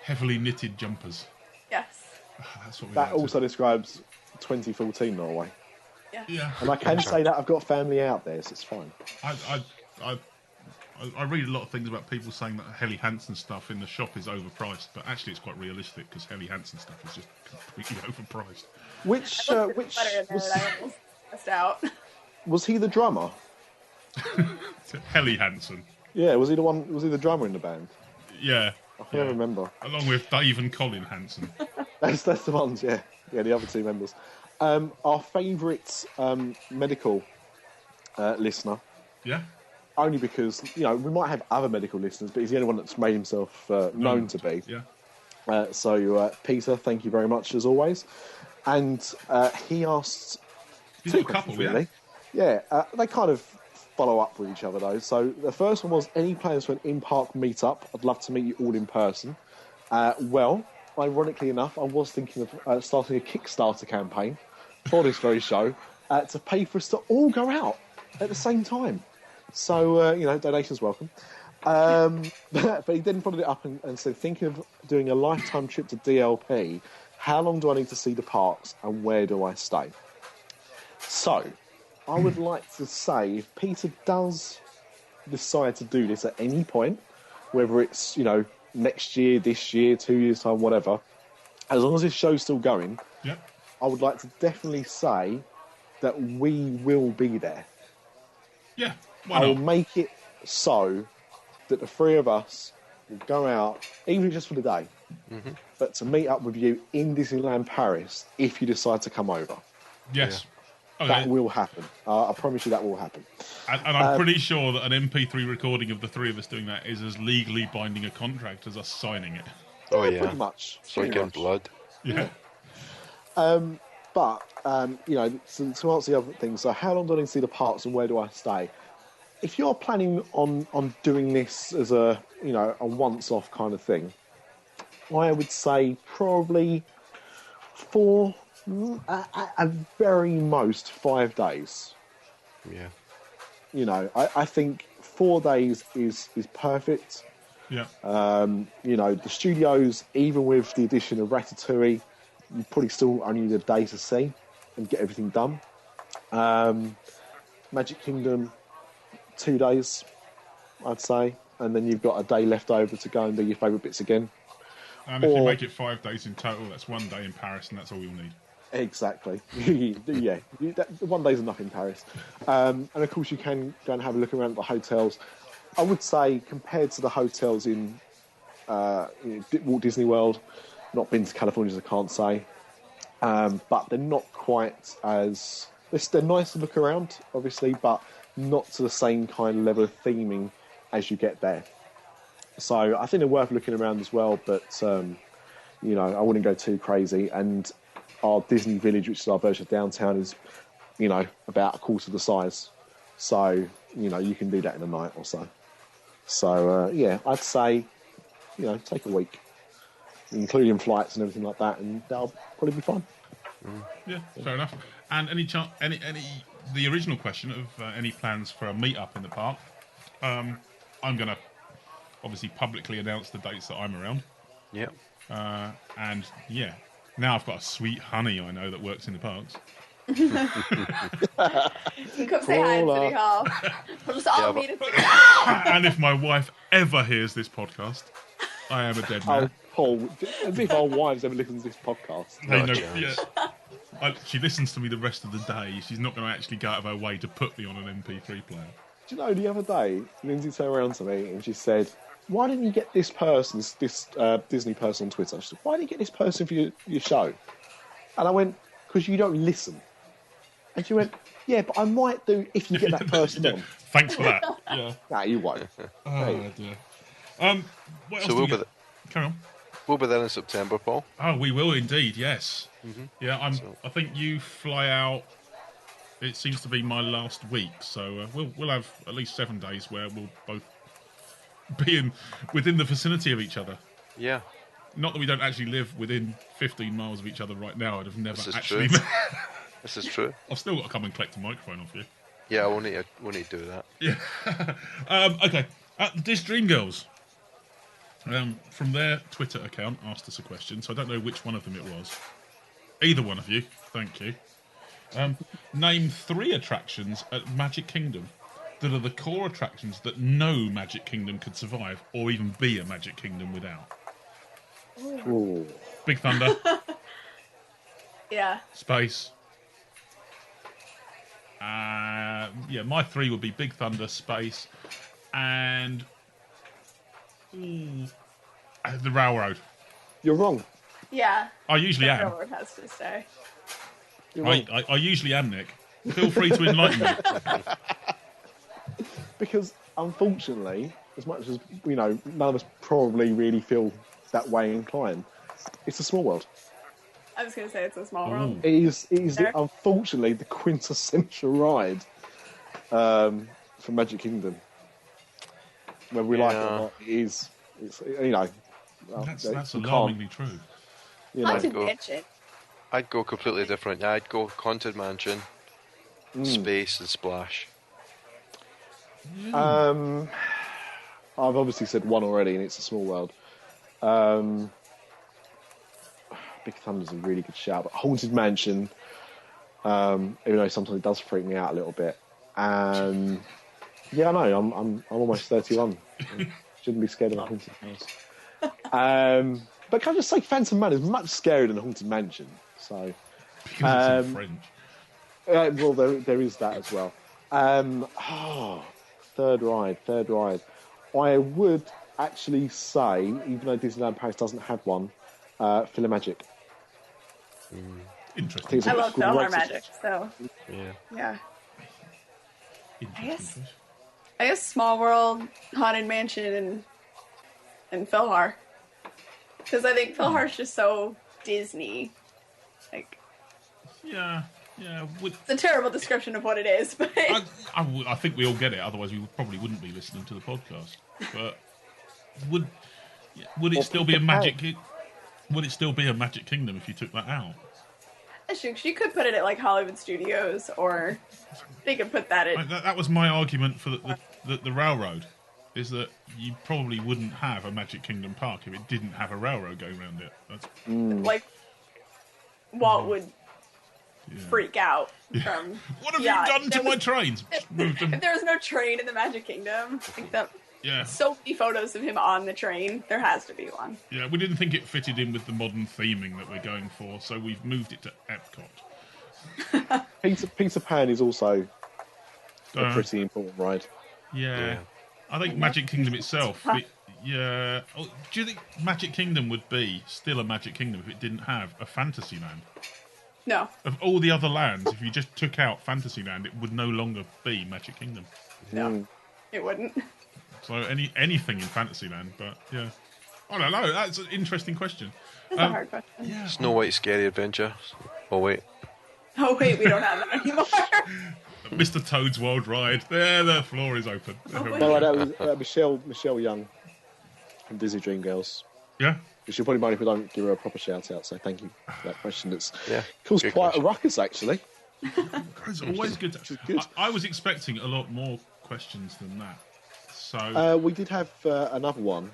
S2: Heavily knitted jumpers.
S8: Yes.
S2: That's what we
S6: that also describes 2014 Norway.
S8: Yeah.
S6: And I can say that I've got family out there, so it's fine.
S2: I read a lot of things about people saying that Helly Hansen stuff in the shop is overpriced, but actually it's quite realistic because Helly Hansen stuff is just completely overpriced.
S6: Which
S8: was out.
S6: Was he the drummer?
S2: Helly Hansen.
S6: Yeah, was he the one? Was he the drummer in the band?
S2: Yeah.
S6: I can't remember.
S2: Along with Dave and Colin Hansen.
S6: That's the ones, yeah, the other two members. Our favourite medical listener.
S2: Yeah.
S6: Only because, we might have other medical listeners, but he's the only one that's made himself known to be.
S2: Yeah.
S6: So, Peter, thank you very much, as always. And he asked two questions, really. Yeah, they kind of follow up with each other, though. So, the first one was, any plans for an in-park meet-up? I'd love to meet you all in person. Well, ironically enough, I was thinking of starting a Kickstarter campaign for this very show to pay for us to all go out at the same time. So, donations welcome. But he then followed it up and said, thinking of doing a lifetime trip to DLP, how long do I need to see the parks and where do I stay? So, I would like to say, if Peter does decide to do this at any point, whether it's, next year, this year, 2 years' time, whatever, as long as this show's still going, I would like to definitely say that we will be there.
S2: Yeah.
S6: I'll make it so that the three of us will go out, even just for the day, but to meet up with you in Disneyland Paris if you decide to come over.
S2: Yes.
S6: Yeah. Okay. That will happen. I promise you that will happen.
S2: And I'm pretty sure that an MP3 recording of the three of us doing that is as legally binding a contract as us signing it.
S7: Oh, yeah.
S6: Pretty much.
S7: It's like in blood.
S2: Yeah.
S6: But, to answer the other thing, so how long do I need to see the parks and where do I stay? If you're planning on doing this as a once-off kind of thing, I would say probably 4, at very most 5 days.
S7: Yeah.
S6: I think 4 days is perfect.
S2: Yeah.
S6: The studios, even with the addition of Ratatouille, you probably still only need a day to see and get everything done. Magic Kingdom, 2 days, I'd say, and then you've got a day left over to go and do your favourite bits again.
S2: And if you make it 5 days in total, that's 1 day in Paris, and that's all you'll need.
S6: Exactly. Yeah, 1 day's enough in Paris. And of course, you can go and have a look around at the hotels. I would say, compared to the hotels in Walt Disney World, not been to California, as I can't say, but they're not quite as... They're nice to look around, obviously, but not to the same kind of level of theming as you get there. So I think they're worth looking around as well, but, I wouldn't go too crazy. And our Disney Village, which is our version of downtown, is, about a quarter the size. So, you can do that in a night or so. So, I'd say, take a week, including flights and everything like that, and that'll probably be fine.
S2: Yeah, fair enough. And the original question of any plans for a meet-up in the park, I'm going to obviously publicly announce the dates that I'm around.
S7: Yeah.
S2: And, now I've got a sweet honey I know that works in the parks.
S8: You come say hi at City Hall. We'll just all meet at City Hall.
S2: And if my wife ever hears this podcast, I am a dead man.
S6: Oh, Paul, as if our wives ever listen to this podcast.
S2: They know, she listens to me the rest of the day. She's not going to actually go out of her way to put me on an MP3 player.
S6: Do you know, the other day, Lindsay turned around to me and she said, why didn't you get this person, this Disney person on Twitter? She said, why didn't you get this person for your show? And I went, because you don't listen. And she went, yeah, but I might do if you get that person on.
S2: Thanks for that. Yeah.
S6: Nah, you won't.
S2: Oh, dear. What else
S7: So we'll be
S2: Carry on.
S7: We'll be there in September, Paul.
S2: Oh, we will indeed, yes. Mm-hmm. Yeah, I think you fly out, it seems to be my last week, so we'll have at least 7 days where we'll both being within the vicinity of each other.
S7: Yeah.
S2: Not that we don't actually live within 15 miles of each other right now. I'd have never
S7: This is
S2: actually.
S7: true. This is true.
S2: I've still got to come and collect a microphone off you.
S7: Yeah, we'll need to do that.
S2: Yeah. Okay. The Dis Dream Girls, from their Twitter account, asked us a question. So I don't know which one of them it was. Either one of you. Thank you. Name 3 attractions at Magic Kingdom that are the core attractions that no Magic Kingdom could survive or even be a Magic Kingdom without.
S6: Ooh.
S2: Big Thunder.
S8: Yeah.
S2: Space. Yeah, my 3 would be Big Thunder, Space, and the Railroad.
S6: You're wrong.
S8: Yeah.
S2: I usually am.
S8: Railroad has to stay.
S6: You're wrong.
S2: I usually am, Nick. Feel free to enlighten me.
S6: Because, unfortunately, as much as, none of us probably really feel that way inclined, it's a small world.
S8: I was going to say it's a small world.
S6: It is unfortunately, the quintessential ride for Magic Kingdom. Whether we like it or not, it's
S2: That's alarmingly true.
S8: Haunted Mansion.
S7: I'd go completely different. I'd go Haunted Mansion, Space, and Splash.
S6: I've obviously said one already, and it's a small world. Big Thunder's a really good shout, but Haunted Mansion, even though sometimes it does freak me out a little bit. And yeah, I know I'm almost 31. Shouldn't be scared of a haunted house. But can I just say, Phantom Man is much scarier than Haunted Mansion. So
S2: because it's in French.
S6: Well, there is that as well. Third ride. I would actually say, even though Disneyland Paris doesn't have one, Philomagic.
S2: Interesting.
S8: I love PhilharMagic, so yeah. I guess Small World, Haunted Mansion, and Philhar, because I think Philhar's just so Disney. Like,
S2: yeah.
S8: It's a terrible description of what it is, but
S2: I think we all get it. Otherwise, we probably wouldn't be listening to the podcast. But would it still be a magic? Would it still be a Magic Kingdom if you took that out?
S8: You could put it at like Hollywood Studios, or they could put that at.
S2: That was my argument for the railroad. Is that you probably wouldn't have a Magic Kingdom park if it didn't have a railroad going around it. That's...
S8: Like Walt would freak out from.
S2: What have you done to my trains?
S8: If there was no train in the Magic Kingdom, I think that.
S2: Yeah.
S8: So many photos of him on the train. There has to be one.
S2: Yeah, we didn't think it fitted in with the modern theming that we're going for, so we've moved it to Epcot.
S6: Peter Pan is also a pretty important ride.
S2: Yeah. I think Magic Kingdom itself. Oh, do you think Magic Kingdom would be still a Magic Kingdom if it didn't have a Fantasyland?
S8: No.
S2: Of all the other lands, if you just took out Fantasyland, it would no longer be Magic Kingdom.
S8: No, it wouldn't.
S2: So anything in Fantasyland, but yeah. I don't know, that's an interesting question.
S8: That's a hard question.
S2: Yeah.
S7: Snow White's Scary Adventure. Oh, wait,
S8: we don't have that anymore.
S2: Mr. Toad's World Ride. There, the floor is open.
S6: No, that was Michelle Young from Disney Dream Girls.
S2: Yeah.
S6: She'll probably mind if we don't give her a proper shout out, so thank you for that question. It's caused quite
S7: question.
S6: a ruckus, actually.
S2: It's always good. I was expecting a lot more questions than that.
S6: So we did have another one,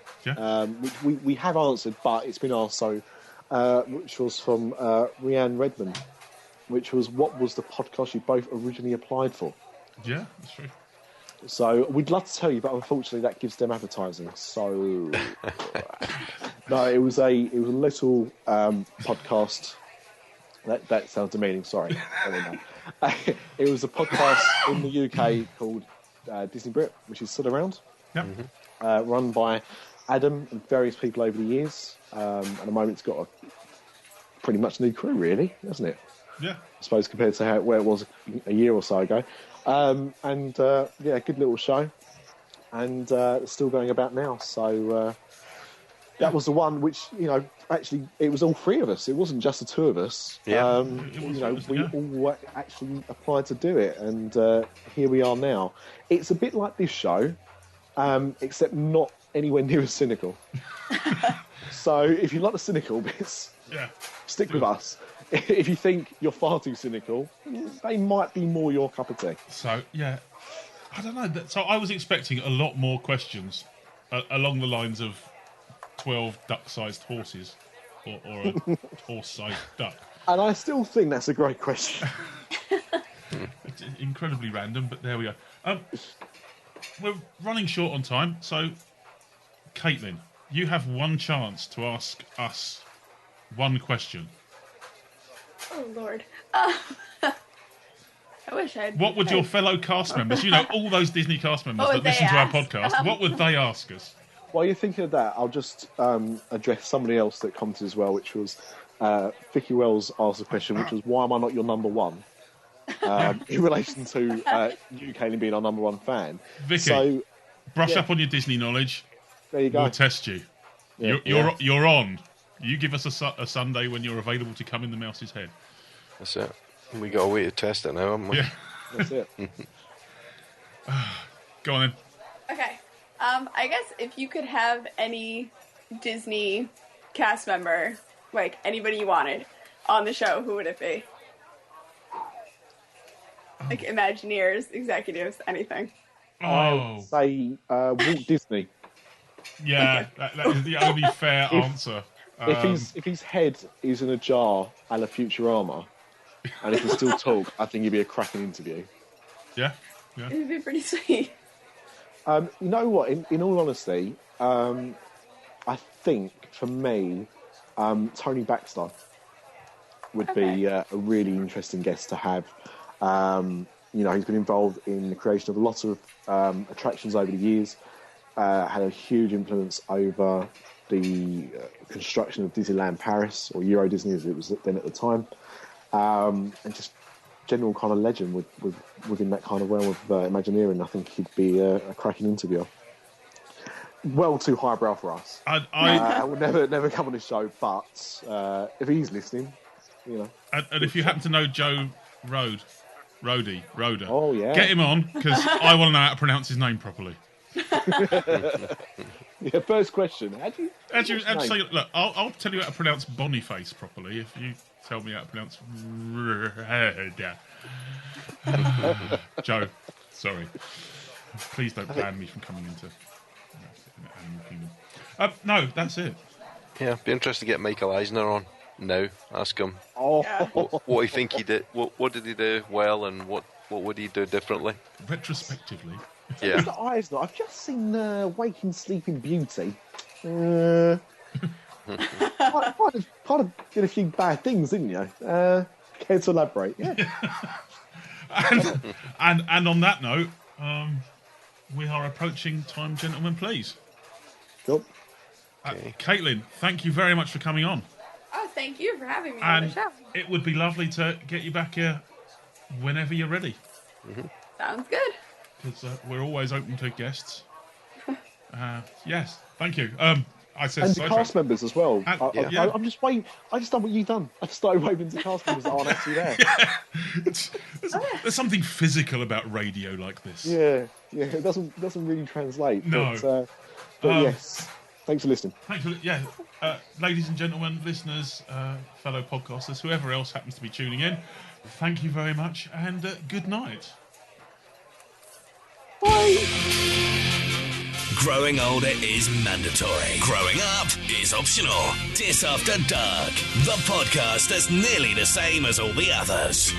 S6: which we have answered, but it's been asked, which was from Rhiannon Redmond, which was, what was the podcast you both originally applied for?
S2: Yeah, that's true.
S6: So we'd love to tell you, but unfortunately that gives them advertising. So no, it was a little podcast. That sounds demeaning. Sorry. It was a podcast in the UK called Disney Brit, which is still around.
S2: Yep.
S6: Run by Adam and various people over the years. At the moment, it's got a pretty much new crew, really, hasn't it?
S2: Yeah.
S6: I suppose compared to where it was a year or so ago. Good little show, and it's still going about now. So that was the one which, actually it was all three of us. It wasn't just the two of us.
S7: Yeah.
S6: We all actually applied to do it, and here we are now. It's a bit like this show, except not anywhere near as cynical. So if you like the cynical bits, stick with us. If you think you're far too cynical, they might be more your cup of tea.
S2: So, yeah, I don't know. So I was expecting a lot more questions along the lines of 12 duck-sized horses or a horse-sized duck.
S6: And I still think that's a great question.
S2: It's incredibly random, but there we go. We're running short on time, so Kaitlyn, you have one chance to ask us one question.
S8: Oh, Lord. I wish I had...
S6: Oh,
S2: What would your fellow cast members, all those Disney cast members that listen to our podcast, what would they ask us?
S6: While you're thinking of that, I'll just address somebody else that commented as well, which was Vicky Wells asked a question, which was, why am I not your number one? In relation to you, Kaitlyn, being our number one fan.
S2: Vicky,
S6: so,
S2: brush up on your Disney knowledge.
S6: There you go.
S2: We'll test you.
S6: Yeah,
S2: you're on. You give us a Sunday when you're available to come in the mouse's head.
S7: That's it. We got a way to test it now, haven't we?
S2: Yeah.
S6: That's it.
S2: Go on then.
S8: Okay. I guess if you could have any Disney cast member, like anybody you wanted, on the show, who would it be? Like Imagineers, executives, anything.
S6: I would say Walt Disney.
S2: Yeah, that is the only fair answer.
S6: If his head is in a jar a la Futurama, and he can still talk, I think it'd be a cracking interview.
S2: Yeah.
S8: It'd be pretty sweet.
S6: You know what? In all honesty, I think for me, Tony Baxter would be a really interesting guest to have. He's been involved in the creation of a lot of attractions over the years. Had a huge influence over the construction of Disneyland Paris, or Euro Disney as it was then at the time, and just general kind of legend within that kind of realm of Imagineering. I think he'd be a cracking interviewer. Well too highbrow for us. I would never come on this show, but if he's listening,
S2: And if you happen to know Joe Roder.
S6: Oh yeah,
S2: get him on, because I want to know how to pronounce his name properly.
S6: Yeah, first question. How'd you
S2: say? Look, I'll tell you how to pronounce Boniface properly if you tell me how to pronounce. Joe, sorry. Please don't ban me from coming into Animal Kingdom. No, that's it.
S7: Yeah, be interested to get Michael Eisner on now. Ask him.
S6: Oh,
S7: what he think he did. What did he do well, and what would he do differently?
S2: Retrospectively.
S7: Yeah.
S6: Mr. Eisner, I've just seen Waking Sleeping Beauty. Kind of did a few bad things, didn't you? Care to elaborate? Yeah.
S2: and on that note, we are approaching time, gentlemen, please.
S6: Cool.
S2: Kaitlyn, thank you very much for coming on.
S8: Oh, thank you for having me on the show.
S2: It would be lovely to get you back here whenever you're ready.
S7: Mm-hmm.
S8: Sounds good.
S2: Because we're always open to guests. Yes, thank you. I said
S6: and the cast members as well. I'm just waiting. I just done what you've done. I started waving to cast members that aren't actually there.
S2: There's something physical about radio like this.
S6: Yeah, it doesn't really translate.
S2: No.
S6: But yes, thanks for listening.
S2: Ladies and gentlemen, listeners, fellow podcasters, whoever else happens to be tuning in, thank you very much, and good night.
S6: Bye.
S5: Growing older is mandatory. Growing up is optional. Disafterdark, the podcast that's nearly the same as all the others.